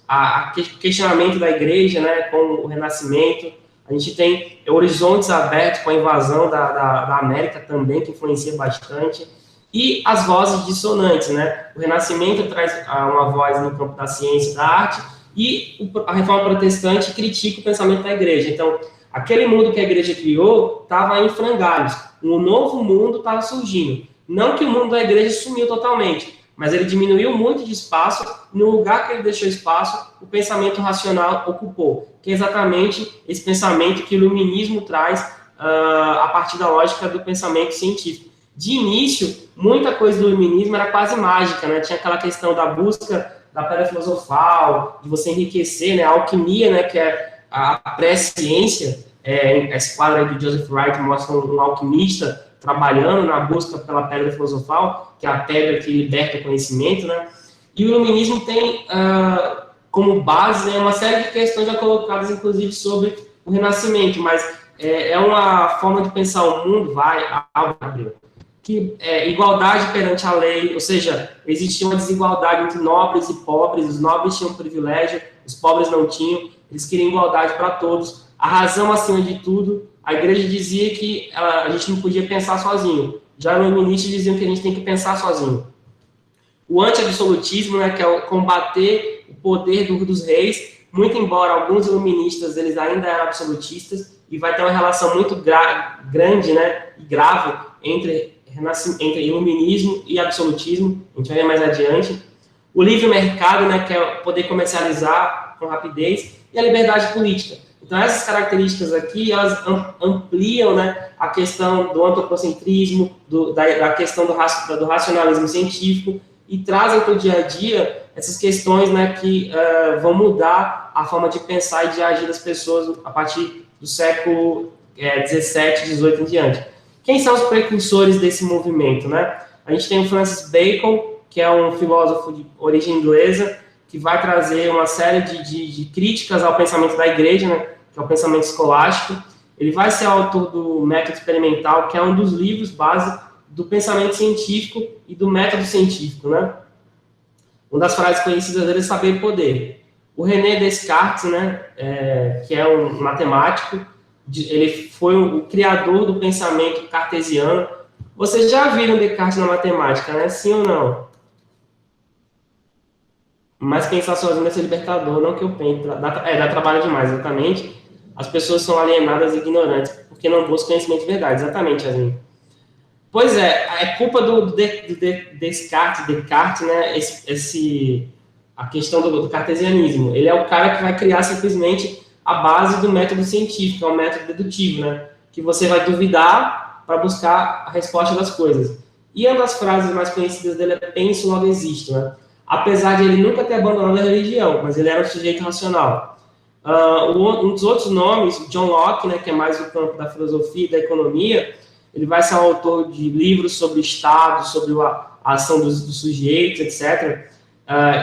Speaker 1: questionamento da igreja, né, com o Renascimento. A gente tem horizontes abertos com a invasão da América também, que influencia bastante. E as vozes dissonantes, né? O Renascimento traz uma voz no campo da ciência e da arte, e a Reforma Protestante critica o pensamento da igreja. Então, aquele mundo que a igreja criou estava em frangalhos. Um novo mundo estava surgindo. Não que o mundo da igreja sumiu totalmente, mas ele diminuiu muito de espaço. No lugar que ele deixou espaço, o pensamento racional ocupou, que é exatamente esse pensamento que o iluminismo traz a partir da lógica do pensamento científico. De início, muita coisa do iluminismo era quase mágica, né? Tinha aquela questão da busca da pedra filosofal, de você enriquecer, né? A alquimia, né? Que é a pré-ciência. Esse quadro aí do Joseph Wright mostra um alquimista trabalhando na busca pela pedra filosofal, que é a pedra que liberta o conhecimento, né? E o iluminismo tem como base, né, uma série de questões já colocadas, inclusive, sobre o Renascimento, mas é uma forma de pensar o mundo, que igualdade perante a lei, ou seja, existia uma desigualdade entre nobres e pobres, os nobres tinham privilégio, os pobres não tinham, eles queriam igualdade para todos, a razão acima de tudo, a igreja dizia que a gente não podia pensar sozinho. Já os iluministas diziam que a gente tem que pensar sozinho. O anti-absolutismo, né, que é combater o poder dos reis, muito embora alguns iluministas eles ainda eram absolutistas, e vai ter uma relação muito grande, né, e grave entre iluminismo e absolutismo, a gente vai ver mais adiante. O livre mercado, né, que é poder comercializar com rapidez, e a liberdade política. Então, essas características aqui, elas ampliam, né, a questão do antropocentrismo, da questão do racionalismo científico, e trazem para o dia a dia essas questões, né, que vão mudar a forma de pensar e de agir das pessoas a partir do século 17, 18 em diante. Quem são os precursores desse movimento, né? A gente tem o Francis Bacon, que é um filósofo de origem inglesa, que vai trazer uma série de críticas ao pensamento da igreja, né, que é o pensamento escolástico. Ele vai ser autor do Método Experimental, que é um dos livros base do pensamento científico e do método científico, né? Uma das frases conhecidas dele é saber e poder. O René Descartes, né, que é um matemático, ele foi o criador do pensamento cartesiano. Vocês já viram Descartes na matemática, né? Sim ou não? Mas pensar sozinho vai ser libertador, não que eu pense. Dá trabalho demais, exatamente. As pessoas são alienadas e ignorantes porque não buscam conhecimento de verdade, exatamente, Yasmin. Pois é culpa do Descartes, né, a questão do cartesianismo. Ele é o cara que vai criar simplesmente a base do método científico, é o método dedutivo, né, que você vai duvidar para buscar a resposta das coisas. E uma das frases mais conhecidas dele é penso, logo existo, né? Apesar de ele nunca ter abandonado a religião, mas ele era um sujeito racional. Um dos outros nomes, John Locke, né, que é mais do campo da filosofia e da economia, ele vai ser um autor de livros sobre o Estado, sobre a ação dos sujeitos, etc.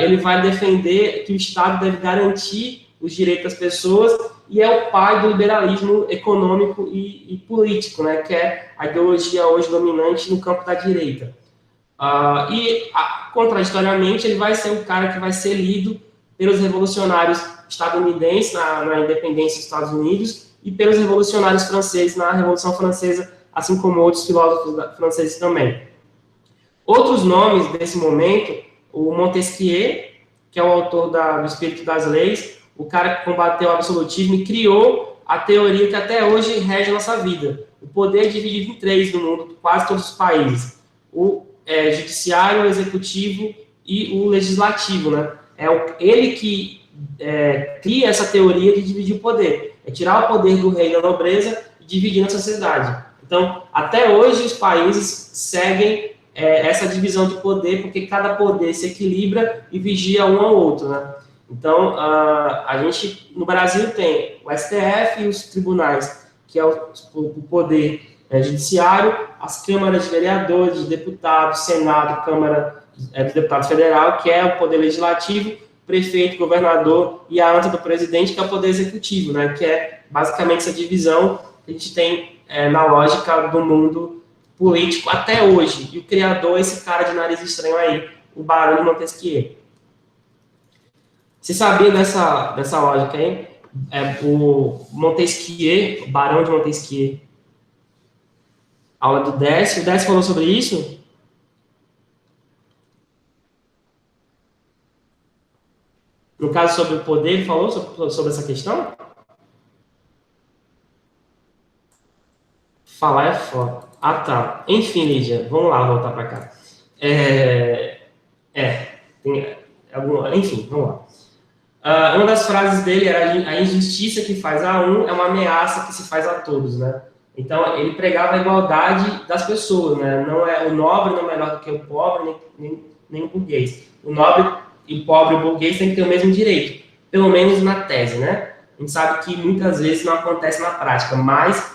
Speaker 1: Ele vai defender que o Estado deve garantir os direitos das pessoas e é o pai do liberalismo econômico e político, né, que é a ideologia hoje dominante no campo da direita. Contraditoriamente, ele vai ser o cara que vai ser lido pelos revolucionários estadunidenses na independência dos Estados Unidos e pelos revolucionários franceses na Revolução Francesa, assim como outros filósofos franceses também. Outros nomes desse momento, o Montesquieu, que é o autor do Espírito das Leis, o cara que combateu o absolutismo e criou a teoria que até hoje rege a nossa vida. O poder é dividido em três no mundo, quase todos os países. O judiciário, o executivo e o legislativo, né? Ele que cria essa teoria de dividir o poder. É tirar o poder do rei da nobreza e dividir na sociedade. Então, até hoje, os países seguem essa divisão de poder, porque cada poder se equilibra e vigia um ao outro, né? Então, a gente, no Brasil, tem o STF e os tribunais, que é o poder judiciário, as câmaras de vereadores, de deputados, Senado, Câmara de Deputado Federal, que é o poder legislativo, prefeito, governador, e a anta do presidente, que é o poder executivo, né? Que é basicamente essa divisão que a gente tem na lógica do mundo político até hoje. E o criador é esse cara de nariz estranho aí, o Barão de Montesquieu. Você sabia dessa lógica aí? O Montesquieu, o Barão de Montesquieu, aula do Décio. O Décio falou sobre isso? No caso, sobre o poder, ele falou sobre essa questão? Falar é foda. Ah, tá. Enfim, Lídia, vamos lá, voltar para cá. Enfim, vamos lá. Uma das frases dele era a injustiça que faz a um é uma ameaça que se faz a todos, né? Então, ele pregava a igualdade das pessoas, né? Não é, o nobre não é melhor do que o pobre, nem o burguês. O nobre e o pobre e o burguês têm que ter o mesmo direito, pelo menos na tese, né? A gente sabe que muitas vezes não acontece na prática, mas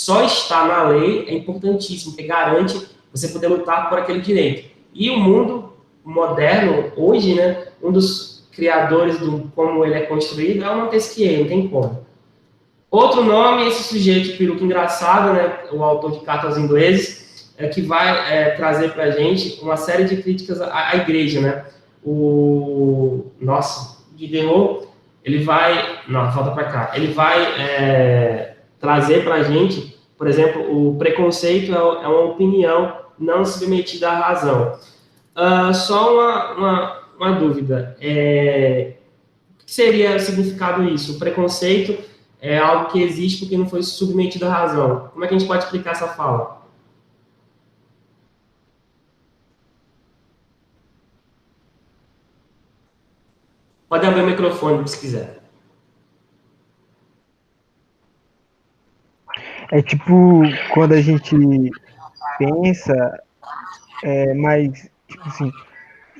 Speaker 1: só estar na lei é importantíssimo, porque garante você poder lutar por aquele direito. E o mundo moderno, hoje, né, um dos criadores do como ele é construído é o Montesquieu, não tem como. Outro nome, esse sujeito peruca engraçado, né, o autor de Carta aos Ingleses, que vai trazer para a gente uma série de críticas à igreja, né? Diderot, ele vai... Não, volta para cá. Ele vai trazer para a gente, por exemplo, o preconceito é uma opinião não submetida à razão. Só uma dúvida. O que seria o significado disso? O preconceito é algo que existe porque não foi submetido à razão. Como é que a gente pode explicar essa fala? Pode abrir o microfone se quiser.
Speaker 6: É tipo, quando a gente pensa, mas, tipo assim,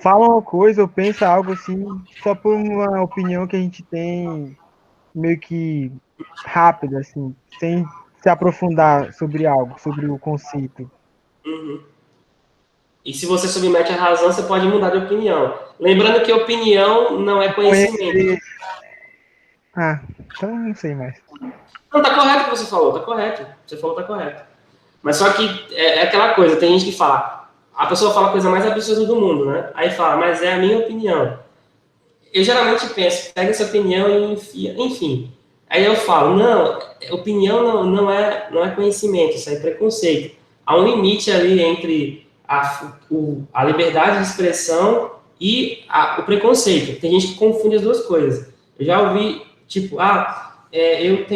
Speaker 6: fala uma coisa ou pensa algo assim, só por uma opinião que a gente tem meio que rápida, assim, sem se aprofundar sobre algo, sobre o conceito.
Speaker 1: Uhum. E se você submete à razão, você pode mudar de opinião. Lembrando que opinião não é conhecimento.
Speaker 6: Conhecer. Ah, então não sei mais.
Speaker 1: Não, tá correto o que você falou, tá correto. Você falou, tá correto. Mas só que é aquela coisa, tem gente que fala, a pessoa fala a coisa mais absurda do mundo, né? Aí fala, mas é a minha opinião. Eu geralmente penso, pega essa opinião e enfia, enfim. Aí eu falo, não, opinião não é conhecimento, isso é preconceito. Há um limite ali entre a liberdade de expressão e o preconceito. Tem gente que confunde as duas coisas. Eu já ouvi, tipo, eu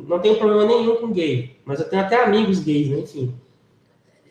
Speaker 1: não tenho problema nenhum com gay, mas eu tenho até amigos gays, né? Enfim.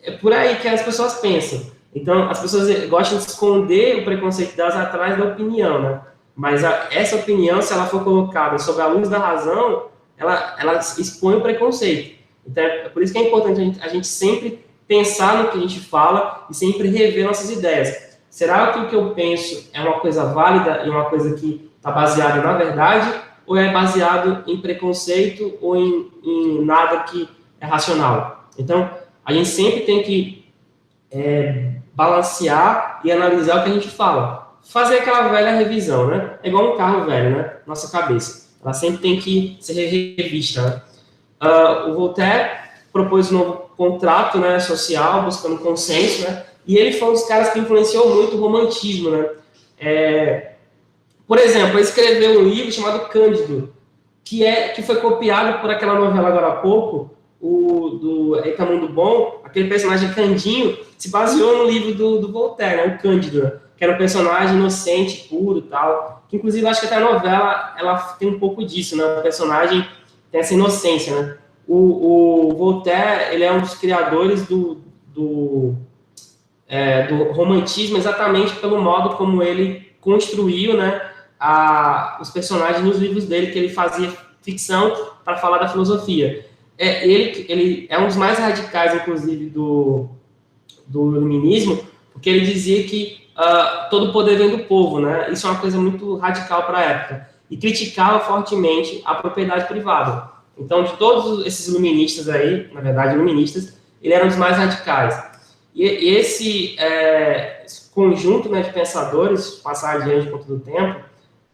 Speaker 1: É por aí que as pessoas pensam. Então, as pessoas gostam de esconder o preconceito delas atrás da opinião, né? Mas essa opinião, se ela for colocada sob a luz da razão, ela expõe o preconceito. Então, é por isso que é importante a gente sempre pensar no que a gente fala e sempre rever nossas ideias. Será que o que eu penso é uma coisa válida e uma coisa que está baseada na verdade, ou é baseado em preconceito ou em nada que é racional? Então, a gente sempre tem que balancear e analisar o que a gente fala. Fazer aquela velha revisão, né? É igual um carro velho, né? Nossa cabeça. Ela sempre tem que ser revista, né? O Voltaire propôs um novo contrato, né, social, buscando consenso, né? E ele foi um dos caras que influenciou muito o romantismo, né? Por exemplo, ele escreveu um livro chamado Cândido, que foi copiado por aquela novela agora há pouco, do Eitamundo Bom, aquele personagem Candinho, se baseou no livro do Voltaire, né, o Cândido, né, que era um personagem inocente, puro e tal, que inclusive acho que até a novela ela tem um pouco disso, né, o personagem tem essa inocência, né. O Voltaire, ele é um dos criadores do romantismo exatamente pelo modo como ele construiu, né, os personagens nos livros dele, que ele fazia ficção para falar da filosofia. Ele é um dos mais radicais, inclusive, do iluminismo, porque ele dizia que todo o poder vem do povo, né? Isso é uma coisa muito radical para a época. E criticava fortemente a propriedade privada. Então, de todos esses iluministas aí, na verdade, iluministas, ele era um dos mais radicais. E esse conjunto, né, de pensadores, passar adiante com todo o tempo,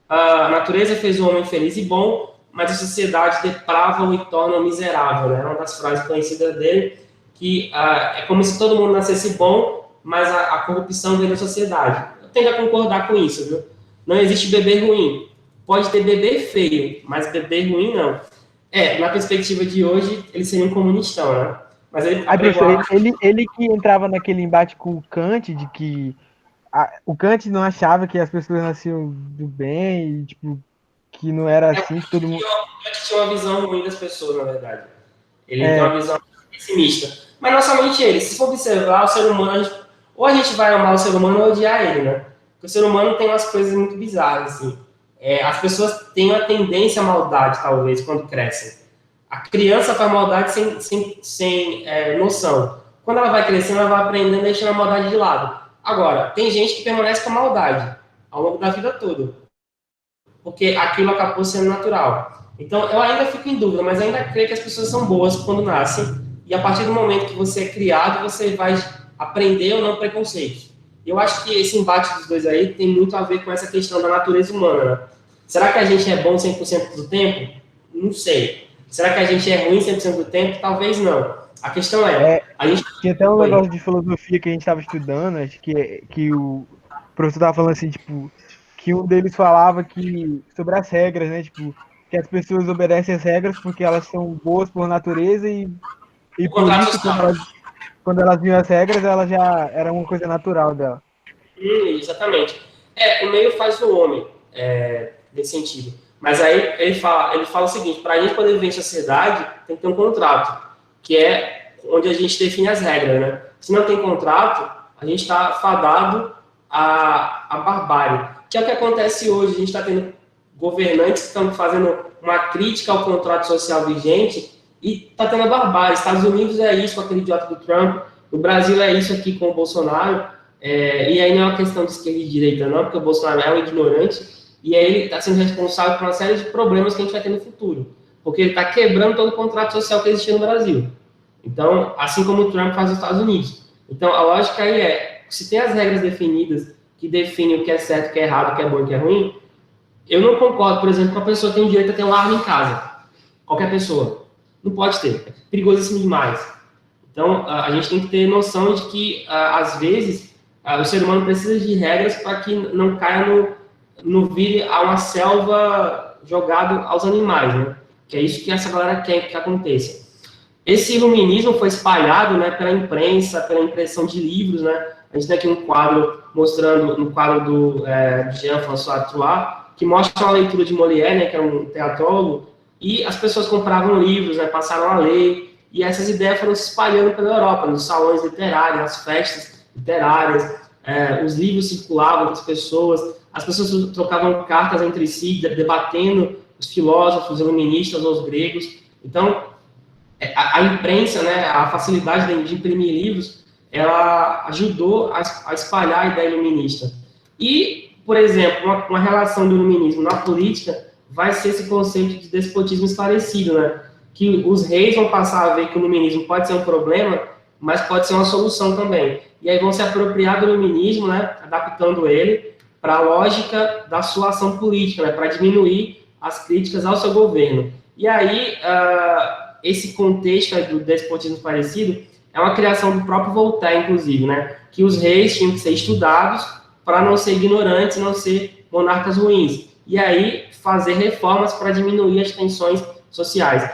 Speaker 1: a natureza fez o homem feliz e bom, mas a sociedade deprava-o e torna-o miserável, né? É uma das frases conhecidas dele, que é como se todo mundo nascesse bom, mas a corrupção vem da sociedade. Eu tendo a concordar com isso, viu? Não existe bebê ruim. Pode ter bebê feio, mas bebê ruim não. Na perspectiva de hoje, ele seria um comunistão, né? Mas
Speaker 6: ele que entrava naquele embate com o Kant, de que o Kant não achava que as pessoas nasciam do bem, e, tipo, que não era assim, que todo mundo...
Speaker 1: Kant tinha uma visão ruim das pessoas, na verdade. Ele tem uma visão pessimista. Mas não somente ele. Se for observar, o ser humano, ou a gente vai amar o ser humano ou odiar ele, né? Porque o ser humano tem umas coisas muito bizarras, assim. As pessoas têm uma tendência à maldade, talvez, quando crescem. A criança faz maldade sem noção. Quando ela vai crescendo, ela vai aprendendo, deixando a maldade de lado. Agora, tem gente que permanece com a maldade ao longo da vida toda, porque aquilo acabou sendo natural. Então, eu ainda fico em dúvida, mas ainda creio que as pessoas são boas quando nascem, e a partir do momento que você é criado, você vai aprender ou não preconceito. Eu acho que esse embate dos dois aí tem muito a ver com essa questão da natureza humana, né? Será que a gente é bom 100% do tempo? Não sei. Será que a gente é ruim 100% do tempo? Talvez não. A questão a gente...
Speaker 6: Tinha até um negócio de filosofia que a gente estava estudando, acho que o professor estava falando assim, tipo, que um deles falava que, sobre as regras, né, tipo, que as pessoas obedecem as regras porque elas são boas por natureza e
Speaker 1: O
Speaker 6: por
Speaker 1: contrato
Speaker 6: isso,
Speaker 1: social.
Speaker 6: quando elas viam as regras, ela já era uma coisa natural dela.
Speaker 1: Exatamente. O meio faz o homem, nesse sentido. Mas aí ele fala o seguinte: para a gente poder viver em sociedade, tem que ter um contrato, que é onde a gente define as regras, né? Se não tem contrato, a gente está fadado à barbárie. Que é o que acontece hoje. A gente está tendo governantes que estão fazendo uma crítica ao contrato social vigente e está tendo a barbárie. Estados Unidos é isso com aquele idiota do Trump, o Brasil é isso aqui com o Bolsonaro, e aí não é uma questão de esquerda e direita, não, porque o Bolsonaro é um ignorante, e aí ele está sendo responsável por uma série de problemas que a gente vai ter no futuro, porque ele está quebrando todo o contrato social que existia no Brasil. Então, assim como o Trump faz nos Estados Unidos. Então, a lógica aí se tem as regras definidas que definem o que é certo, o que é errado, o que é bom e o que é ruim, eu não concordo, por exemplo, que a pessoa tem o direito a ter uma arma em casa. Qualquer pessoa. Não pode ter. É perigosíssimo demais. Então, a gente tem que ter noção de que, às vezes, o ser humano precisa de regras para que não caia no vire a uma selva jogado aos animais, né? Que é isso que essa galera quer que aconteça. Esse iluminismo foi espalhado, né, pela imprensa, pela impressão de livros, né? A gente tem aqui um quadro mostrando, no quadro do Jean-François Troyes, que mostra uma leitura de Molière, né, que é um teatrólogo, e as pessoas compravam livros, né, passaram a ler, e essas ideias foram se espalhando pela Europa, nos salões literários, nas festas literárias, os livros circulavam entre as pessoas trocavam cartas entre si, debatendo os filósofos, os iluministas, os gregos. Então, a imprensa, né, a facilidade de imprimir livros, ela ajudou a espalhar a ideia iluminista. E, por exemplo, uma relação do iluminismo na política vai ser esse conceito de despotismo esclarecido, né? Que os reis vão passar a ver que o iluminismo pode ser um problema, mas pode ser uma solução também. E aí vão se apropriar do iluminismo, né? Adaptando ele para a lógica da sua ação política, né? Para diminuir as críticas ao seu governo. E aí, esse contexto do despotismo esclarecido é uma criação do próprio Voltaire, inclusive, né? Que os reis tinham que ser estudados para não ser ignorantes, não ser monarcas ruins. E aí, fazer reformas para diminuir as tensões sociais.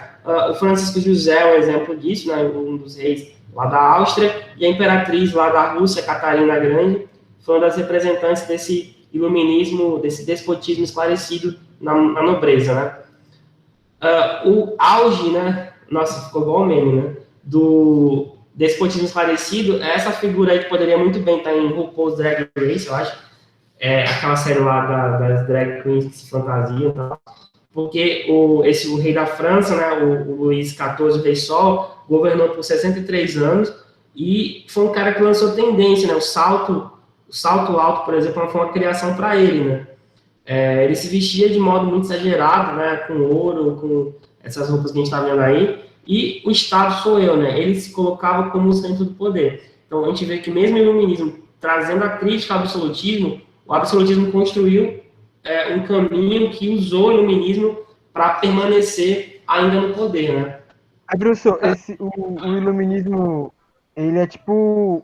Speaker 1: O Francisco José é um exemplo disso, né? Um dos reis lá da Áustria, e a imperatriz lá da Rússia, Catarina Grande, foi uma das representantes desse iluminismo, desse despotismo esclarecido na nobreza, né? O auge, né? Nossa, ficou igual o meme, né? Do despotismo esclarecido, essa figura aí que poderia muito bem estar em RuPaul's Drag Race, eu acho, aquela série lá das drag queens que se fantasiam, tá? Porque o rei da França, né, o Luís XIV, o Rei Sol, governou por 63 anos e foi um cara que lançou tendência, né? O salto alto, por exemplo, foi uma criação para ele, né? Ele se vestia de modo muito exagerado, né, com ouro, com essas roupas que a gente está vendo aí, e o Estado sou eu, né? Ele se colocava como o centro do poder. Então a gente vê que mesmo o iluminismo trazendo a crítica ao absolutismo, o absolutismo construiu um caminho que usou o iluminismo para permanecer ainda no poder, né?
Speaker 6: Bruno, o iluminismo, ele é tipo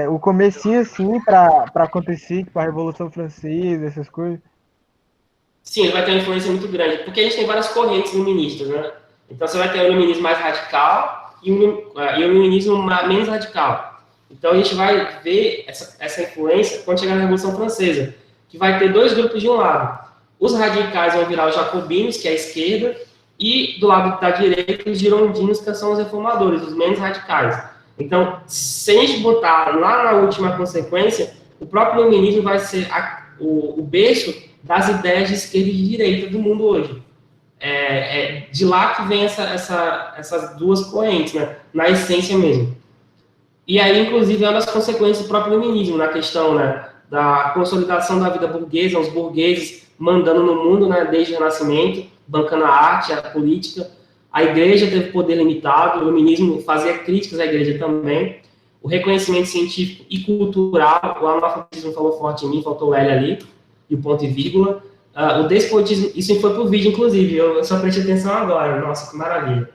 Speaker 6: o comecinho, assim, para acontecer, tipo a Revolução Francesa, essas coisas.
Speaker 1: Sim, ele vai ter uma influência muito grande, porque a gente tem várias correntes iluministas, né? Então você vai ter o iluminismo mais radical e o iluminismo menos radical. Então a gente vai ver essa influência quando chegar na Revolução Francesa, que vai ter dois grupos de um lado. Os radicais vão virar os jacobinos, que é a esquerda, e do lado da direita, os girondinos, que são os reformadores, os menos radicais. Então, se a gente botar lá na última consequência, o próprio iluminismo vai ser o berço das ideias de esquerda e de direita do mundo hoje. De lá que vem essas duas correntes, né? Na essência mesmo. E aí, inclusive, é uma das consequências do próprio iluminismo, na questão, né, da consolidação da vida burguesa, os burgueses mandando no mundo, né, desde o Renascimento, bancando a arte, a política. A igreja teve poder limitado, o iluminismo fazia críticas à igreja também. O reconhecimento científico e cultural, o analfabetismo falou forte em mim, faltou o L ali, e o ponto e vírgula. O despotismo, isso foi pro vídeo, inclusive, eu só prestei atenção agora, nossa, que maravilha.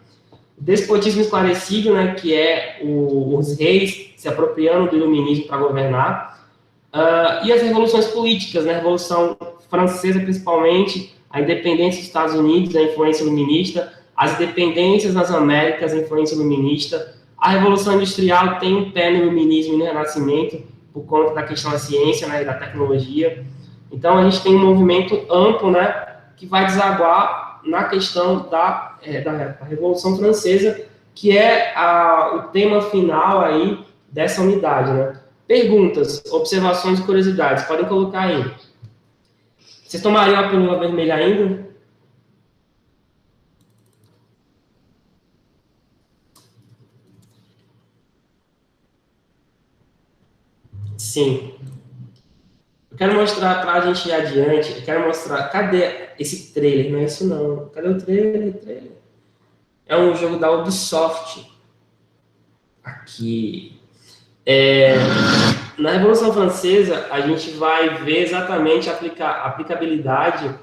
Speaker 1: O despotismo esclarecido, né, que é os reis se apropriando do iluminismo para governar, e as revoluções políticas, né, a Revolução Francesa, principalmente, a independência dos Estados Unidos, a influência iluminista, as dependências nas Américas, a influência iluminista, a Revolução Industrial tem um pé no iluminismo e no Renascimento, por conta da questão da ciência, né, e da tecnologia. Então, a gente tem um movimento amplo, né, que vai desaguar na questão da Revolução Francesa, que é o tema final aí dessa unidade, né. Perguntas, observações e curiosidades, podem colocar aí. Vocês tomariam a pílula vermelha ainda? Sim. Eu quero mostrar para a gente ir adiante, eu quero mostrar, cadê esse trailer? Não é isso não. Cadê o trailer? É um jogo da Ubisoft. Aqui. Na Revolução Francesa, a gente vai ver exatamente a aplicabilidade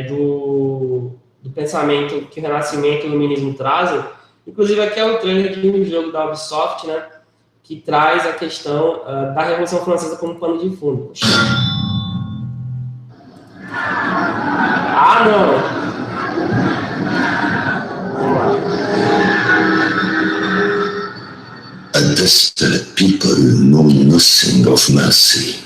Speaker 1: do pensamento que o Renascimento e o Iluminismo trazem. Inclusive, aqui é um trailer de um jogo da Ubisoft, né, que traz a questão da Revolução Francesa como pano de fundo. Ah, não!
Speaker 8: A desperate people know nothing of mercy.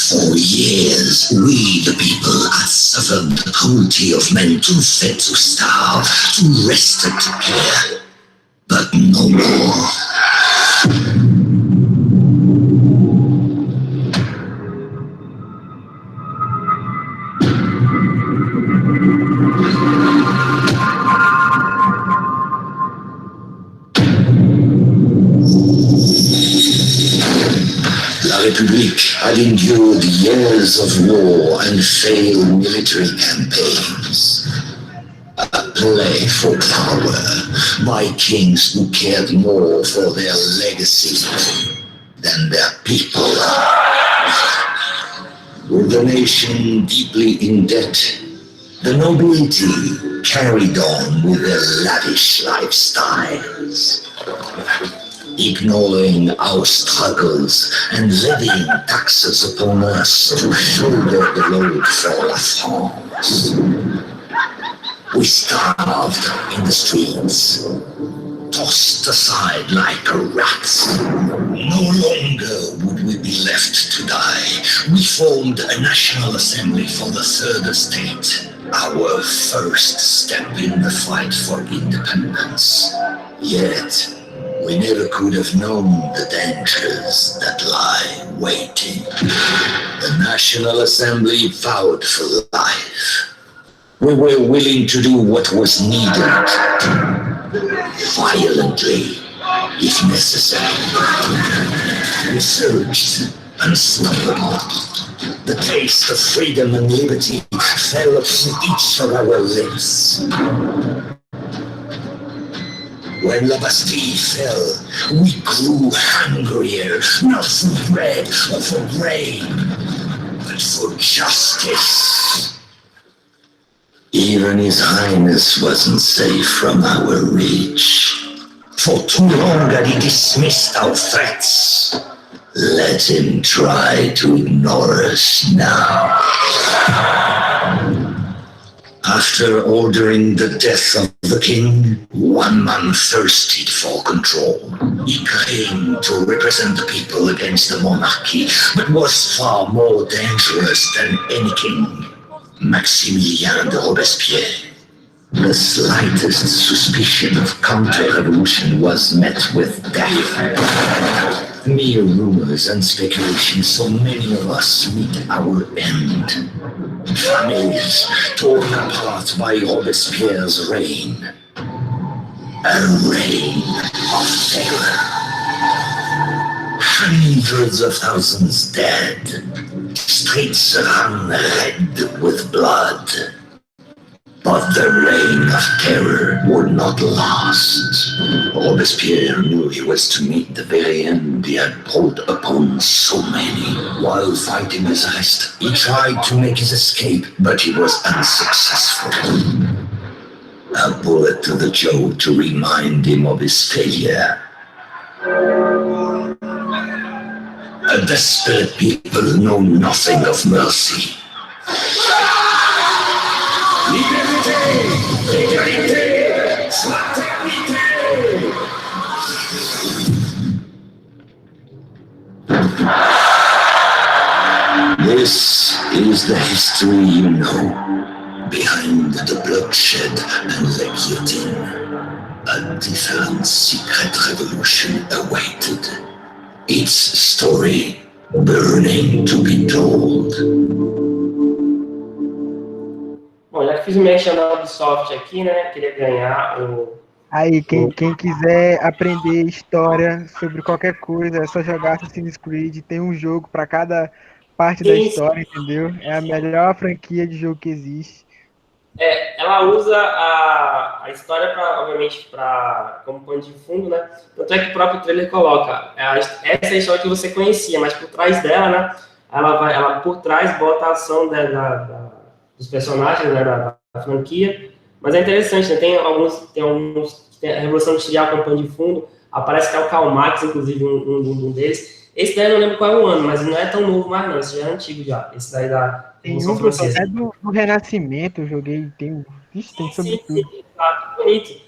Speaker 8: For years, we the people had suffered the cruelty of men too fed to starve, too rested to care, but no more. La République had endured years of war and failed military campaigns. A play for power by kings who cared more for their legacy than their people. With the nation deeply in debt, the nobility carried on with their lavish lifestyles, ignoring our struggles and levying taxes upon us to shoulder the load for La France. We starved in the streets, tossed aside like rats. No longer would we be left to die. We formed a National Assembly for the Third Estate, our first step in the fight for independence. Yet, we never could have known the dangers that lie waiting. The National Assembly vowed for life. We were willing to do what was needed, violently, if necessary. We surged and stumbled. The taste of freedom and liberty fell upon each of our lips. When La Bastille fell, we grew hungrier, not for bread or for grain, but for justice. Even His Highness wasn't safe from our reach. For too long had he dismissed our threats. Let him try to ignore us now. After ordering the death of the king, one man thirsted for control. He claimed to represent the people against the monarchy, but was far more dangerous than any king. Maximilien de Robespierre. The slightest suspicion of counter-revolution was met with death. Mere rumors and speculation saw many of us meet our end. Families torn apart by Robespierre's reign. A reign of terror. Hundreds of thousands dead. Streets run red with blood. But the reign of terror would not last. Robespierre knew he was to meet the very end he had brought upon so many. While fighting his arrest, he tried to make his escape, but he was unsuccessful. A bullet to the jaw to remind him of his failure. A desperate people know nothing of mercy. This is the history you know, behind the bloodshed and the guillotine. A different secret revolution awaited. Its story burning to be told.
Speaker 1: Bom, já que fiz o merchan da Ubisoft aqui, né? Queria ganhar o...
Speaker 6: Aí, quem quiser aprender história sobre qualquer coisa, é só jogar Assassin's Creed. Tem um jogo para cada parte da história, entendeu? É a melhor franquia de jogo que existe.
Speaker 1: Ela usa a história, obviamente, como pano de fundo, né? Tanto é que o próprio trailer coloca. Essa é a história que você conhecia, mas por trás dela, né? Ela por trás bota a ação dos personagens, né, da franquia. Mas é interessante, né? Tem alguns tem a Revolução Industrial como pano de fundo. Aparece que é o Karl Marx, inclusive, um deles. Esse daí eu não lembro qual é o ano, mas não é tão novo mais, não. Esse já é antigo já. Esse daí da Revolução Francesa.
Speaker 6: É do Renascimento, eu joguei. Tem sobre tudo.
Speaker 1: Sim, tá bonito.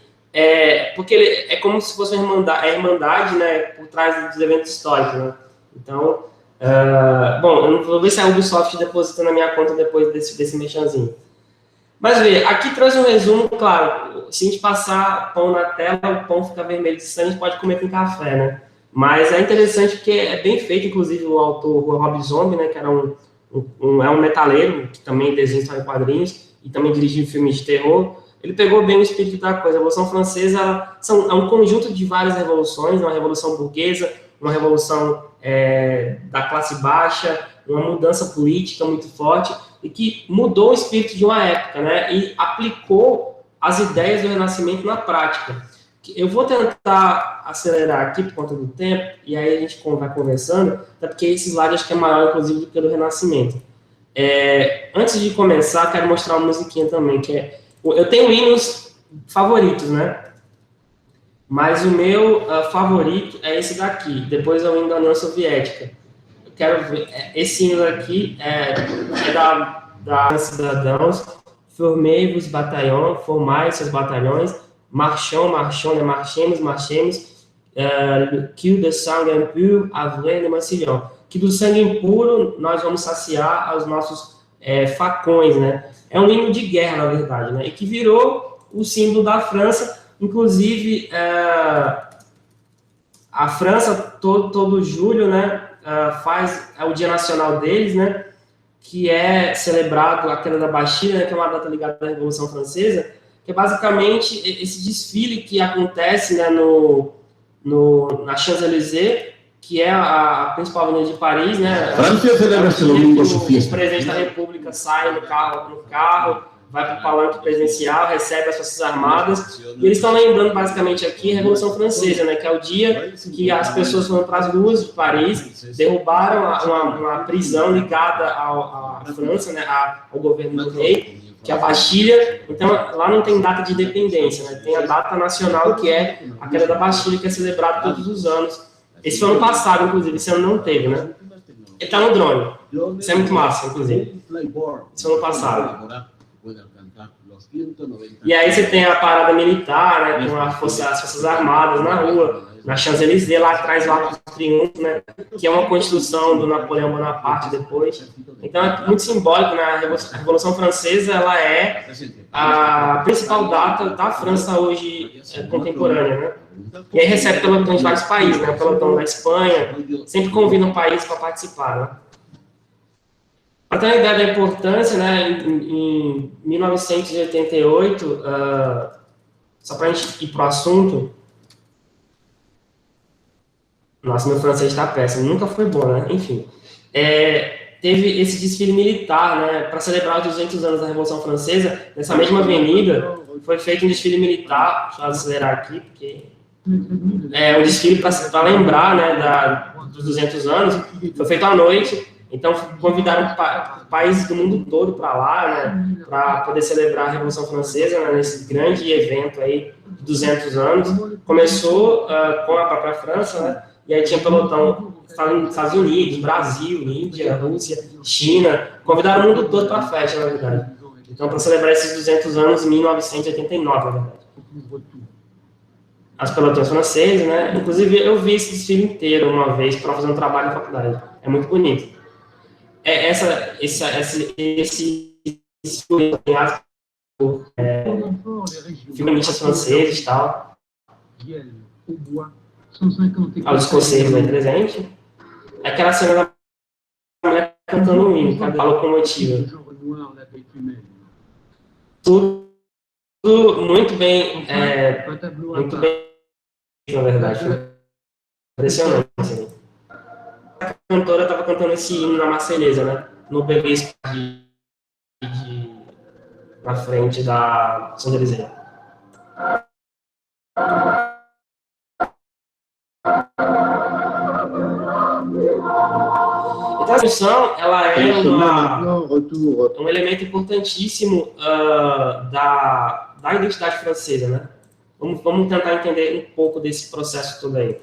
Speaker 1: Porque ele é como se fosse a Irmandade, né? Por trás dos eventos históricos, né? Então, bom, eu vou ver se a Ubisoft deposita na minha conta depois desse merchanzinho. Mas vê, aqui trouxe um resumo, claro, se a gente passar pão na tela, o pão fica vermelho de sangue, a gente pode comer com café, né? Mas é interessante porque é bem feito, inclusive o autor, o Rob Zombie, né, que era um metaleiro, que também desenha história em quadrinhos, e também dirigiu filmes de terror. Ele pegou bem o espírito da coisa. A Revolução Francesa é um conjunto de várias revoluções, uma revolução burguesa, uma revolução da classe baixa, uma mudança política muito forte, e que mudou o espírito de uma época, né? E aplicou as ideias do Renascimento na prática. Eu vou tentar acelerar aqui por conta do tempo, e aí a gente vai conversando, até porque esse slide acho que é maior, inclusive, do que o do Renascimento. Antes de começar, quero mostrar uma musiquinha também, que eu tenho hinos favoritos, né? Mas o meu favorito é esse daqui, depois é o hino da União Soviética. Eu quero ver, esse hino aqui é da Cidadãos, formei-vos bataillon, formai seus batalhões, né? Marchemos, que de sangue impuro, avre de mancilhão. Que do sangue impuro nós vamos saciar os nossos facões, né? É um hino de guerra, na verdade, né? E que virou o símbolo da França. Inclusive, a França, todo julho, né, faz o Dia Nacional deles, né, que é celebrado a queda da Bastilha, né, que é uma data ligada à Revolução Francesa, que é basicamente esse desfile que acontece, né, na Champs-Élysées, que é a principal avenida de Paris, né?
Speaker 9: França celebra esse domingo su fiesta.
Speaker 1: O presidente da República sai no carro, vai para o palanque presidencial, recebe as Forças Armadas, e eles estão lembrando basicamente aqui a Revolução Francesa, né, que é o dia que as pessoas foram para as ruas de Paris, derrubaram uma prisão ligada à França, né, ao governo do rei, que é a Bastilha. Então, lá não tem data de independência, né, tem a data nacional, que é a queda da Bastilha, que é celebrada todos os anos. Esse foi ano passado, inclusive, esse ano não teve, né? Ele está no drone, isso é muito massa, inclusive. Esse foi ano passado. E aí você tem a parada militar, né, com as Forças Armadas na rua, na Champs-Élysées, lá atrás o Arco do Triunfo, né, que é uma construção do Napoleão Bonaparte depois. Então é muito simbólico, né? A Revolução Francesa, ela é a principal data da França hoje contemporânea, né? E aí recebe pelotão de vários países, né? O pelotão da Espanha, sempre convida um país para participar, né? Para ter uma ideia da importância, né, em 1988, só para a gente ir para o assunto, nossa, meu francês está péssimo, nunca foi bom, né, enfim, teve esse desfile militar, né, para celebrar os 200 anos da Revolução Francesa, nessa mesma avenida, foi feito um desfile militar, deixa eu acelerar aqui, porque um desfile para lembrar, né, dos 200 anos, foi feito à noite. Então, convidaram países do mundo todo para lá, né, para poder celebrar a Revolução Francesa, né, nesse grande evento aí de 200 anos. Começou com a própria França, né, e aí tinha pelotão dos Estados Unidos, Brasil, Índia, Rússia, China. Convidaram o mundo todo para a festa, na verdade. Então, para celebrar esses 200 anos em 1989, na verdade. As pelotões francesas, né? Inclusive, eu vi esse desfile inteiro uma vez para fazer um trabalho na faculdade. É muito bonito. Feministas franceses e tal. Os escoceses aí presentes. Aquela cena da mulher cantando um hino, a locomotiva. Tudo muito bem, na verdade. Impressionante. Assim. A cantora estava cantando esse hino na Marselhesa, né? No obelisco na frente da Champs-Élysées. Então, a tradução, ela é um elemento importantíssimo da identidade francesa, né? Vamos tentar entender um pouco desse processo todo aí.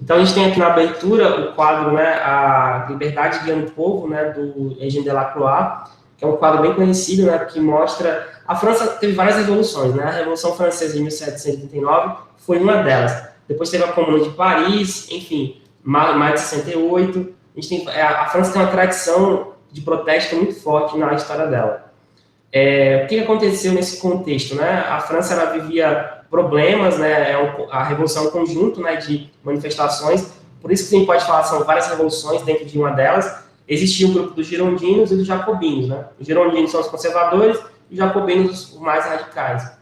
Speaker 1: Então, a gente tem aqui na abertura o quadro, né, A Liberdade Guiando o Povo, né, do Eugène Delacroix, que é um quadro bem conhecido, né, que mostra... A França teve várias revoluções, né? A Revolução Francesa de 1789 foi uma delas. Depois teve a Comuna de Paris, enfim, mais de 68. A França tem uma tradição de protesto muito forte na história dela. O que aconteceu nesse contexto, né? A França ela vivia problemas, né? A revolução é um conjunto, né, de manifestações. Por isso que a gente pode falar são várias revoluções dentro de uma delas. Existia o grupo dos girondinos e dos jacobinos, né? Os girondinos são os conservadores e os jacobinos os mais radicais.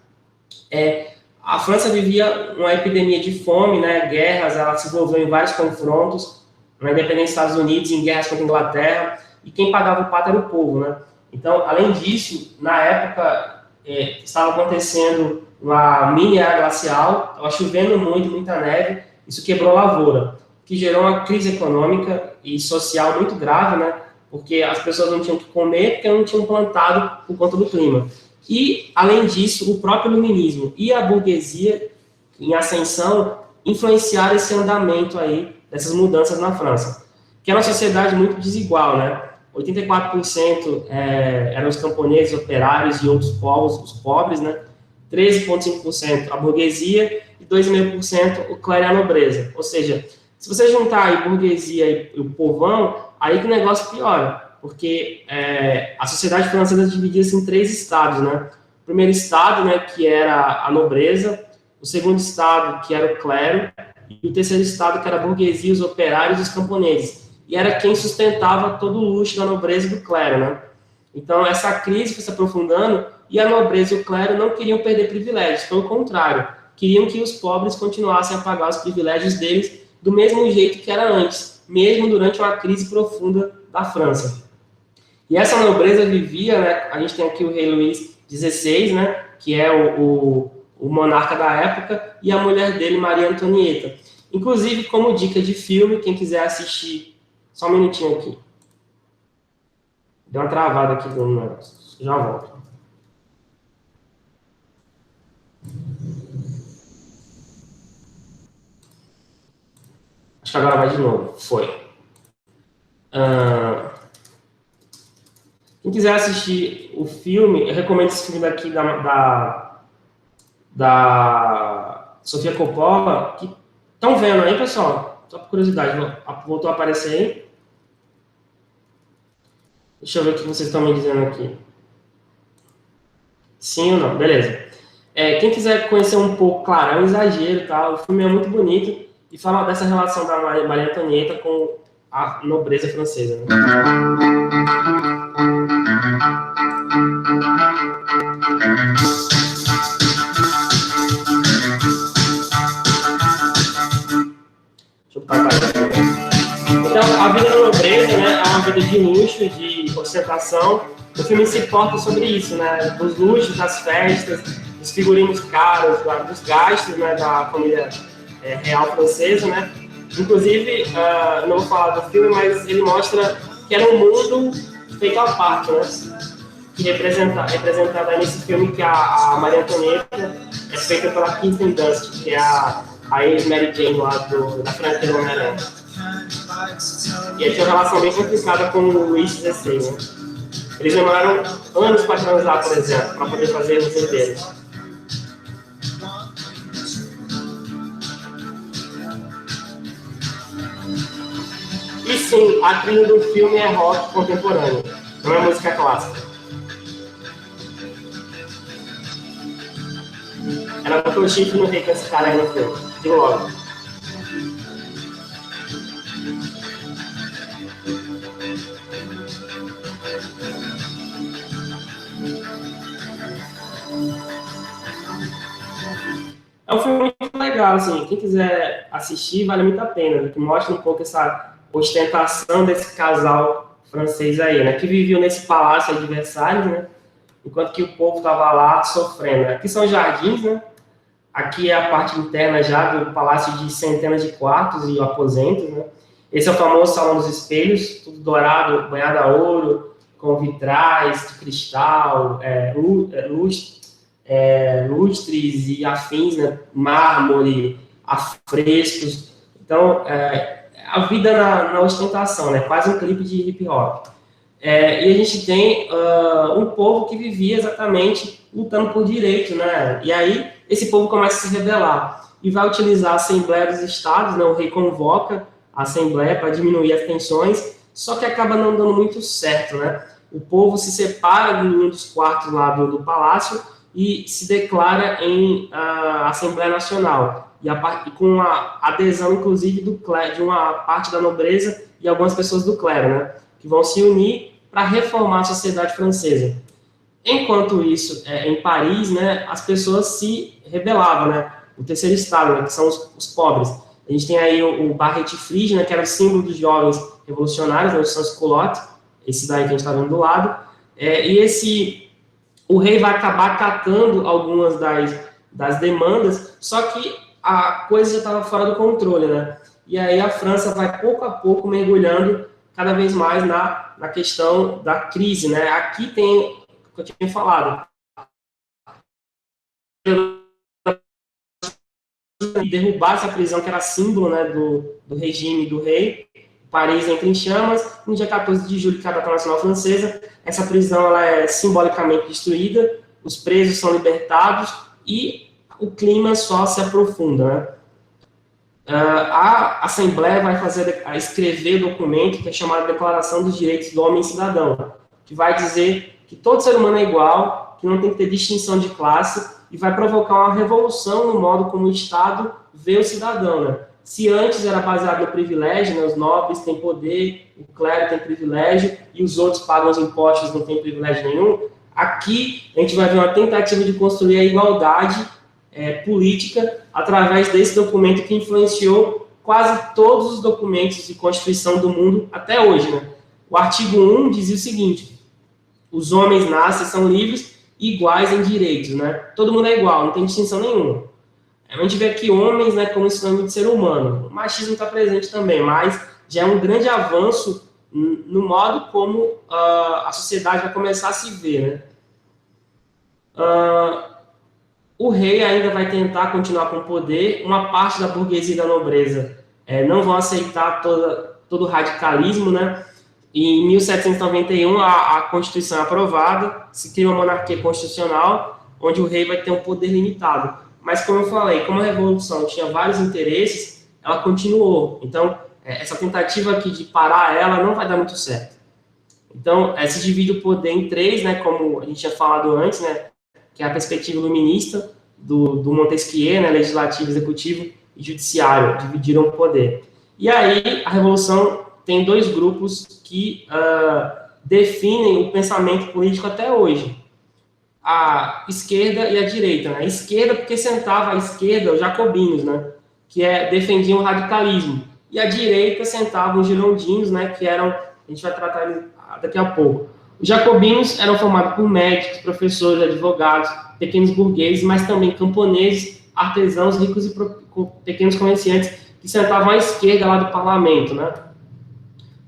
Speaker 1: A França vivia uma epidemia de fome, né? Guerras, ela se envolveu em vários confrontos na independência dos Estados Unidos, em guerras contra a Inglaterra, e quem pagava o pato era o povo, né? Então, além disso, na época, estava acontecendo uma mini era glacial, estava chovendo muito, muita neve, isso quebrou a lavoura, que gerou uma crise econômica e social muito grave, né? Porque as pessoas não tinham o que comer, porque não tinham plantado por conta do clima. E, além disso, o próprio iluminismo e a burguesia, em ascensão, influenciaram esse andamento aí, dessas mudanças na França, que é uma sociedade muito desigual, né? 84% eram os camponeses, operários e outros povos, os pobres, né? 13,5% a burguesia e 2,5% o clero e a nobreza. Ou seja, se você juntar aí burguesia e o povão, aí que o negócio piora, porque a sociedade francesa dividia-se em 3 estados, né? O primeiro estado, né, que era a nobreza, o segundo estado, que era o clero, e o terceiro estado, que era a burguesia, os operários e os camponeses. E era quem sustentava todo o luxo da nobreza e do clero, né? Então, essa crise foi se aprofundando e a nobreza e o clero não queriam perder privilégios, pelo contrário, queriam que os pobres continuassem a pagar os privilégios deles do mesmo jeito que era antes, mesmo durante uma crise profunda da França. E essa nobreza vivia, né? A gente tem aqui o rei Luís XVI, né? Que é o monarca da época, e a mulher dele, Maria Antonieta. Inclusive, como dica de filme, quem quiser assistir... Só um minutinho aqui. Deu uma travada aqui no negócio. Já volto. Acho que agora vai de novo. Foi. Quem quiser assistir o filme, eu recomendo esse filme daqui da Sofia Coppola, que estão vendo aí, pessoal? Só por curiosidade, voltou a aparecer aí? Deixa eu ver o que vocês estão me dizendo aqui. Sim ou não? Beleza. Quem quiser conhecer um pouco, claro, é um exagero, tá? O filme é muito bonito e fala dessa relação da Maria Antonieta com a nobreza francesa, né? Então, a vida da nobreza, né, é uma vida de luxo, de ostentação. O filme se porta sobre isso, né, dos luxos, das festas, dos figurinos caros, dos gastos, né, da família real francesa, né. Inclusive, não vou falar do filme, mas ele mostra que era um mundo feito à parte, né? Que representada aí nesse filme, que a Maria Antonieta é feita pela Kirsten Dunst, que é a ex-Mary Jane lá da franquia do Homem-Aranha. E aí tinha uma relação bem complicada com o Luís XVI, né? Eles demoraram anos para transar, por exemplo, para poder fazer os herdeiros. E sim, a trilha do filme é rock contemporâneo, não é música clássica. Ela botou o chifre no rei com esse cara aí no filme, digo logo. É um filme muito legal, assim, quem quiser assistir vale muito a pena, que mostra um pouco essa ostentação desse casal francês aí, né, que viveu nesse palácio de Versalhes, né, enquanto que o povo estava lá sofrendo. Aqui são jardins, né, aqui é a parte interna já do palácio de centenas de quartos e aposentos, né, esse é o famoso Salão dos Espelhos, tudo dourado, banhado a ouro, com vitrais de cristal, lustres e afins, né, mármore, afrescos. Então, a vida na ostentação, né, quase um clipe de hip hop. E a gente tem um povo que vivia exatamente lutando por direito, né, e aí esse povo começa a se rebelar e vai utilizar a Assembleia dos Estados, né, o rei convoca a Assembleia para diminuir as tensões, só que acaba não dando muito certo, né, o povo se separa de um dos quartos lá do palácio e se declara em Assembleia Nacional, e com a adesão, inclusive, de uma parte da nobreza e algumas pessoas do clero, né, que vão se unir para reformar a sociedade francesa. Enquanto isso, em Paris, né, as pessoas se rebelavam, né, o terceiro estado, né, que são os pobres. A gente tem aí o Barret Frige, né, que era o símbolo dos jovens revolucionários, né, o sans-culotte, esse daí que a gente está vendo do lado, o rei vai acabar acatando algumas das demandas, só que a coisa já estava fora do controle, né? E aí a França vai pouco a pouco mergulhando cada vez mais na questão da crise, né? Aqui tem o que eu tinha falado. Derrubar essa prisão que era símbolo, né, do regime do rei. Paris entra em chamas. No dia 14 de julho, que é a data nacional francesa, essa prisão ela é simbolicamente destruída, os presos são libertados e o clima só se aprofunda, né? A Assembleia vai escrever o documento que é chamado Declaração dos Direitos do Homem e Cidadão, que vai dizer que todo ser humano é igual, que não tem que ter distinção de classe, e vai provocar uma revolução no modo como o Estado vê o cidadão, né? Se antes era baseado no privilégio, né, os nobres têm poder, o clero tem privilégio, e os outros pagam os impostos, não tem privilégio nenhum, aqui a gente vai ver uma tentativa de construir a igualdade política através desse documento que influenciou quase todos os documentos de Constituição do mundo até hoje, né? O artigo 1 dizia o seguinte: os homens nascem, são livres e iguais em direitos, né? Todo mundo é igual, não tem distinção nenhuma. A gente vê aqui homens, né, como sinônimo de ser humano. O machismo está presente também, mas já é um grande avanço no modo como a sociedade vai começar a se ver, né? O rei ainda vai tentar continuar com o poder. Uma parte da burguesia e da nobreza não vão aceitar todo o radicalismo, né? E em 1791, a Constituição é aprovada, se cria uma monarquia constitucional, onde o rei vai ter um poder limitado. Mas, como eu falei, como a Revolução tinha vários interesses, ela continuou. Então, essa tentativa aqui de parar ela não vai dar muito certo. Então, se divide o poder em três, né, como a gente tinha falado antes, né, que é a perspectiva iluminista do Montesquieu, né, legislativo, executivo e judiciário, dividiram o poder. E aí, a Revolução tem dois grupos que definem o pensamento político até hoje. A esquerda e a direita, né? A esquerda porque sentava à esquerda os jacobinos, né? Que defendiam o radicalismo. E a direita sentava os girondinos, né? Que eram, a gente vai tratar eles daqui a pouco. Os jacobinos eram formados por médicos, professores, advogados, pequenos burgueses, mas também camponeses, artesãos, ricos e pequenos comerciantes que sentavam à esquerda lá do parlamento, né?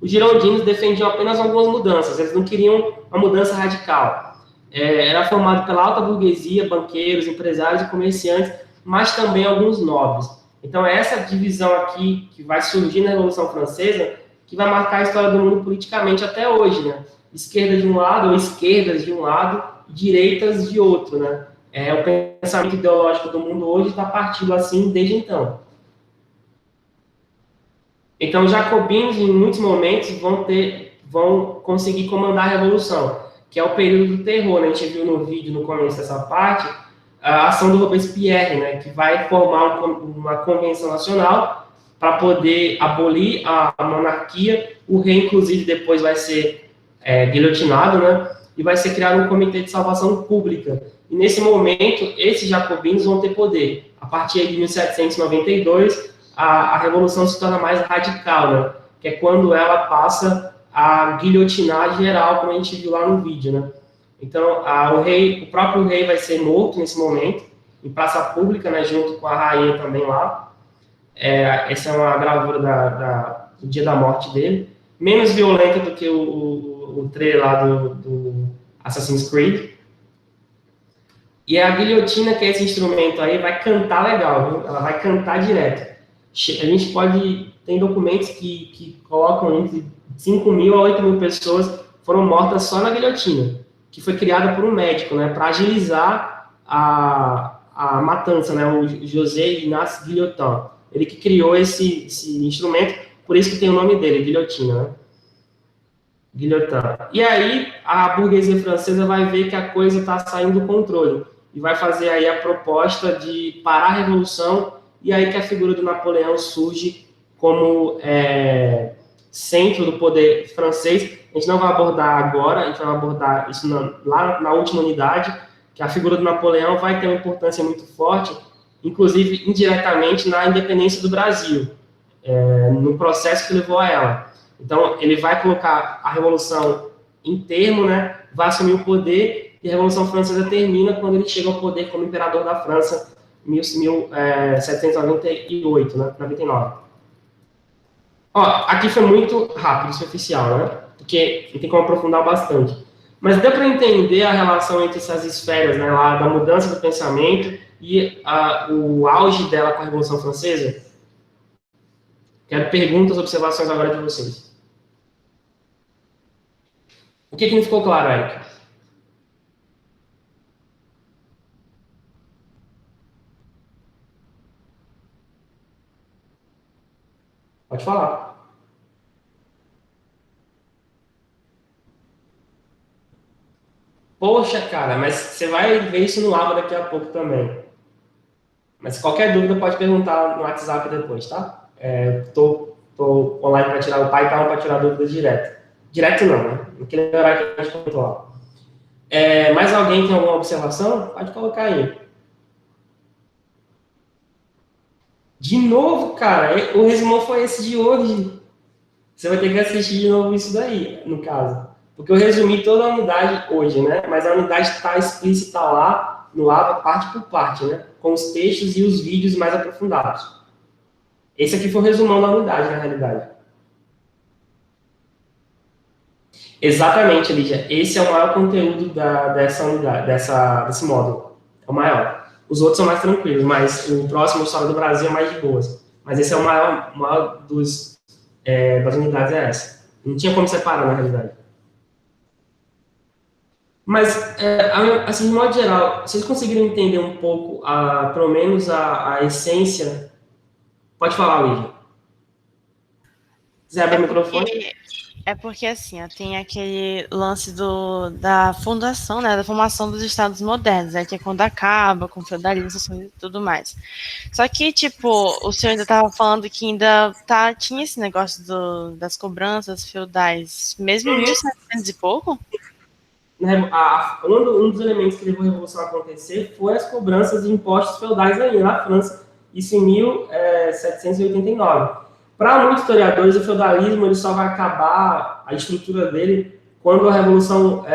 Speaker 1: os girondinos defendiam apenas algumas mudanças, eles não queriam uma mudança radical. Era formado pela alta burguesia, banqueiros, empresários e comerciantes, mas também alguns nobres. Então, é essa divisão aqui que vai surgir na Revolução Francesa que vai marcar a história do mundo politicamente até hoje, né? Esquerda de um lado, ou esquerdas de um lado, e direitas de outro, né? O pensamento ideológico do mundo hoje está partindo assim desde então. Então, jacobinos, em muitos momentos, vão conseguir comandar a Revolução, que é o período do terror, né? A gente viu no vídeo, no começo dessa parte, a ação do Robespierre, né? Que vai formar uma convenção nacional para poder abolir a monarquia. O rei, inclusive, depois vai ser guilhotinado, né? E vai ser criado um comitê de salvação pública. E, nesse momento, esses jacobinos vão ter poder. A partir de 1792, a Revolução se torna mais radical, né? Que é quando ela passa a guilhotinar geral, como a gente viu lá no vídeo, né? Então, o próprio rei vai ser morto nesse momento, em praça pública, né? Junto com a rainha também lá. Essa é uma gravura do dia da morte dele. Menos violenta do que o trailer lá do Assassin's Creed. E a guilhotina, que é esse instrumento aí, vai cantar legal, viu? Ela vai cantar direto. A gente tem documentos que colocam entre 5.000 a 8.000 pessoas foram mortas só na guilhotina, que foi criada por um médico, né, para agilizar a matança, né, o José Ignace Guillotin. Ele que criou esse instrumento, por isso que tem o nome dele, guilhotina, né? Guillotin. E aí, a burguesia francesa vai ver que a coisa está saindo do controle, e vai fazer aí a proposta de parar a Revolução, e aí que a figura do Napoleão surge como centro do poder francês. A gente não vai abordar agora, a gente vai abordar isso lá na última unidade, que a figura do Napoleão vai ter uma importância muito forte, inclusive indiretamente na independência do Brasil, no processo que levou a ela. Então, ele vai colocar a Revolução em termo, né, vai assumir o poder, e a Revolução Francesa termina quando ele chega ao poder como imperador da França, 1798, né, 99. Ó, aqui foi muito rápido, superficial, né? Porque tem como aprofundar bastante. Mas deu para entender a relação entre essas esferas, né, lá da mudança do pensamento e o auge dela com a Revolução Francesa? Quero perguntas, observações agora de vocês. O que não ficou claro, Érica? Pode falar. Poxa, cara, mas você vai ver isso no ABA daqui a pouco também. Mas qualquer dúvida pode perguntar no WhatsApp depois, tá? Tô online para tirar o pai, tá? Para tirar dúvidas direto. Direto não, né? Naquele horário que a gente contou lá. Mais alguém tem alguma observação? Pode colocar aí. De novo, cara, o resumão foi esse de hoje. Você vai ter que assistir de novo isso daí, no caso. Porque eu resumi toda a unidade hoje, né? Mas a unidade está explícita lá no ABA, parte por parte, né? Com os textos e os vídeos mais aprofundados. Esse aqui foi o resumão da unidade, na realidade. Exatamente, Lídia. Esse é o maior conteúdo dessa unidade, desse módulo. É o maior. Os outros são mais tranquilos, mas o próximo, a História do Brasil, é mais de boas. Mas esse é o maior das unidades, é essa. Não tinha como separar, na realidade. Mas, assim, de modo geral, vocês conseguiram entender um pouco, pelo menos, a essência? Pode falar, Lídia. Quiser abrir o microfone?
Speaker 10: É porque, assim, tem aquele lance da fundação, né, da formação dos estados modernos, né, que é quando acaba com o feudalismo e tudo mais. Só que, tipo, o senhor ainda estava falando que ainda tinha esse negócio das cobranças feudais, mesmo em 1700 e pouco?
Speaker 1: Um dos elementos que levou a Revolução a acontecer foi as cobranças de impostos feudais aí na França, isso em 1789. Para muitos historiadores, o feudalismo ele só vai acabar, a estrutura dele, quando a Revolução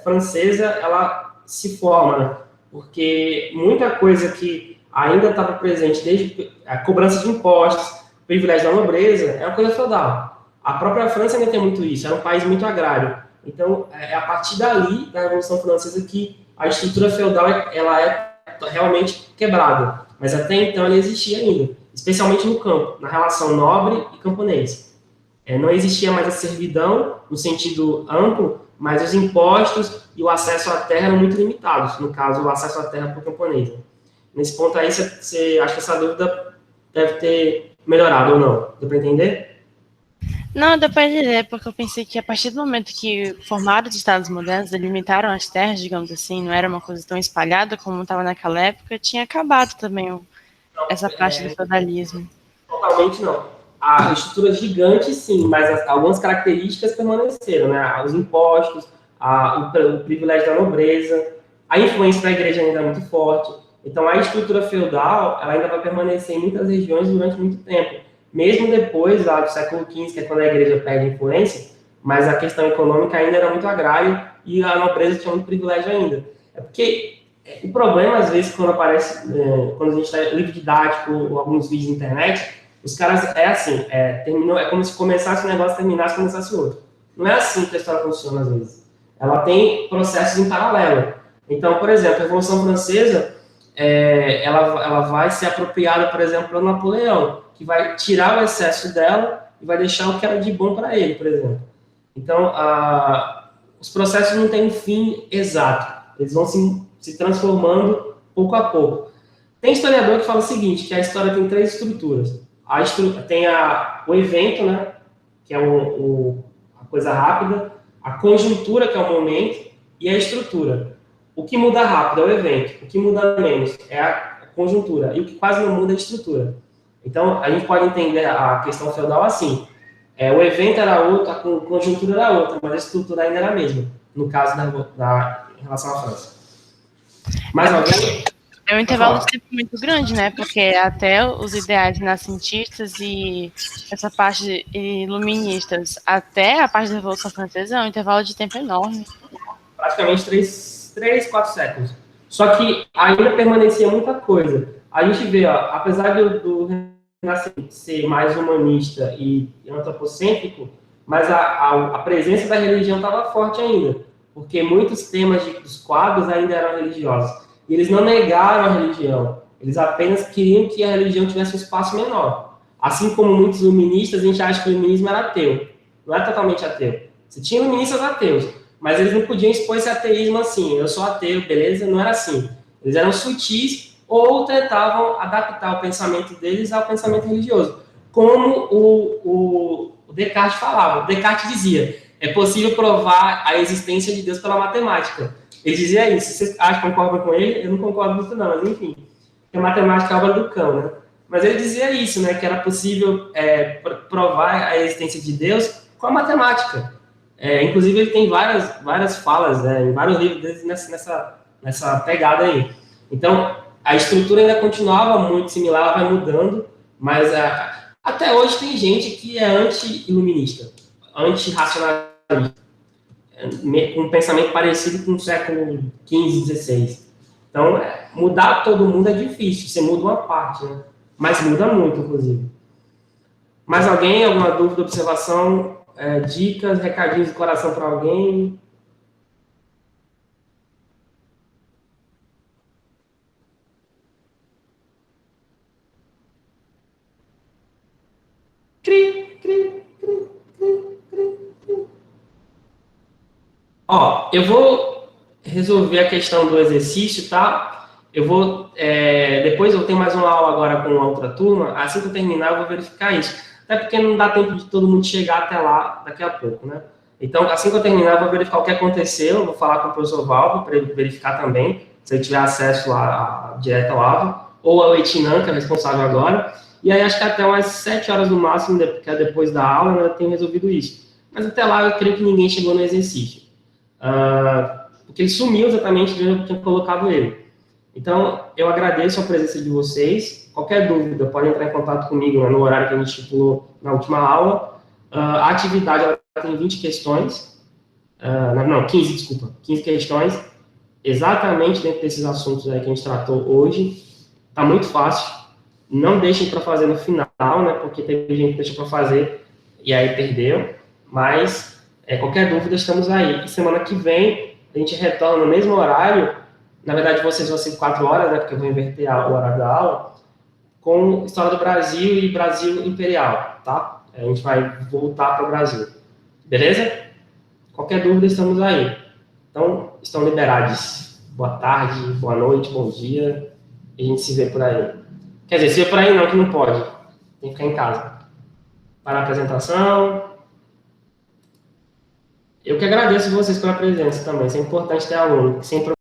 Speaker 1: Francesa ela se forma, né? Porque muita coisa que ainda estava presente, desde a cobrança de impostos, privilégio da nobreza, é uma coisa feudal. A própria França ainda tem muito isso, era um país muito agrário. Então, é a partir dali, da Revolução Francesa, que a estrutura feudal ela é realmente quebrada. Mas até então ela existia ainda, especialmente no campo, na relação nobre e camponês. Não existia mais a servidão, no sentido amplo, mas os impostos e o acesso à terra eram muito limitados, no caso, o acesso à terra para o camponês. Nesse ponto aí, você acha que essa dúvida deve ter melhorado ou não? Deu para entender?
Speaker 10: Não, deu para entender, porque eu pensei que a partir do momento que formaram os estados modernos, delimitaram as terras, digamos assim, não era uma coisa tão espalhada como estava naquela época, tinha acabado também essa parte do feudalismo.
Speaker 1: Totalmente não. A estrutura gigante, sim, mas algumas características permaneceram, né? Os impostos, o privilégio da nobreza, a influência da igreja ainda é muito forte. Então, a estrutura feudal, ela ainda vai permanecer em muitas regiões durante muito tempo. Mesmo depois lá do século XV, que é quando a igreja perde influência, mas a questão econômica ainda era muito agrária e a nobreza tinha muito privilégio ainda. É porque o problema, às vezes, quando aparece, quando a gente está em livro didático ou alguns vídeos na internet, os caras, é como se começasse um negócio, terminasse, começasse outro. Não é assim que a história funciona, às vezes. Ela tem processos em paralelo. Então, por exemplo, a Revolução Francesa, ela vai ser apropriada, por exemplo, pelo Napoleão, que vai tirar o excesso dela e vai deixar o que era de bom para ele, por exemplo. Então, os processos não têm um fim exato. Eles vão se transformando pouco a pouco. Tem historiador que fala o seguinte, que a história tem 3 estruturas. Tem o evento, né, que é a coisa rápida, a conjuntura, que é o momento, e a estrutura. O que muda rápido é o evento, o que muda menos é a conjuntura, e o que quase não muda é a estrutura. Então, a gente pode entender a questão feudal assim, o evento era outro, a conjuntura era outra, mas a estrutura ainda era a mesma, no caso em relação à França. Mais alguém?
Speaker 10: É um intervalo de tempo muito grande, né? Porque até os ideais renascentistas e essa parte iluministas, até a parte da Revolução Francesa, é um intervalo de tempo enorme.
Speaker 1: Praticamente 3, 4 séculos. Só que ainda permanecia muita coisa. A gente vê, apesar do Renascimento ser mais humanista e antropocêntrico, mas a presença da religião estava forte ainda, porque muitos temas dos quadros ainda eram religiosos. E eles não negaram a religião, eles apenas queriam que a religião tivesse um espaço menor. Assim como muitos iluministas, a gente acha que o iluminismo era ateu. Não é totalmente ateu. Você tinha iluministas ateus, mas eles não podiam expor esse ateísmo assim, eu sou ateu, beleza? Não era assim. Eles eram sutis ou tentavam adaptar o pensamento deles ao pensamento religioso. Como o Descartes falava. Descartes dizia, é possível provar a existência de Deus pela matemática. Ele dizia isso. Vocês acham que concordam com ele? Eu não concordo muito não, mas enfim. A matemática é a obra do cão, né? Mas ele dizia isso, né? Que era possível provar a existência de Deus com a matemática. Inclusive, ele tem várias falas, em vários livros deles nessa pegada aí. Então, a estrutura ainda continuava muito similar, ela vai mudando, mas até hoje tem gente que é anti-iluminista, anti-racionalista, com um pensamento parecido com o século XV, XVI. Então, mudar todo mundo é difícil, você muda uma parte, né? Mas muda muito, inclusive. Mais alguém? Alguma dúvida, observação, dicas, recadinhos de coração para alguém? Eu vou resolver a questão do exercício, tá? Depois eu tenho mais uma aula agora com outra turma, assim que eu terminar eu vou verificar isso. Até porque não dá tempo de todo mundo chegar até lá daqui a pouco, né? Então, assim que eu terminar, eu vou verificar o que aconteceu, eu vou falar com o professor Valvo para ele verificar também, se ele tiver acesso lá direto ao AVA, ou ao Etinan, que é responsável agora. E aí, acho que até umas 7 horas no máximo, que é depois da aula, né, eu tenho resolvido isso. Mas até lá, eu creio que ninguém chegou no exercício. Porque ele sumiu exatamente de onde eu tinha colocado ele. Então, eu agradeço a presença de vocês. Qualquer dúvida, pode entrar em contato comigo, né, no horário que a gente estipulou na última aula. A atividade ela tem 20 questões. 15 questões. Exatamente dentro desses assuntos aí que a gente tratou hoje. Está muito fácil. Não deixem para fazer no final, né? Porque teve gente que deixa para fazer e aí perdeu, mas qualquer dúvida estamos aí. E semana que vem a gente retorna no mesmo horário, na verdade vocês vão ser 4 horas, né, porque eu vou inverter o horário da aula, com História do Brasil e Brasil Imperial, tá? A gente vai voltar para o Brasil, beleza? Qualquer dúvida estamos aí. Então, estão liberados. Boa tarde, boa noite, bom dia, e a gente se vê por aí. Quer dizer, se vê por aí não, que não pode, tem que ficar em casa. Para a apresentação. Eu que agradeço vocês pela presença também. Isso é importante ter aluno. Sempre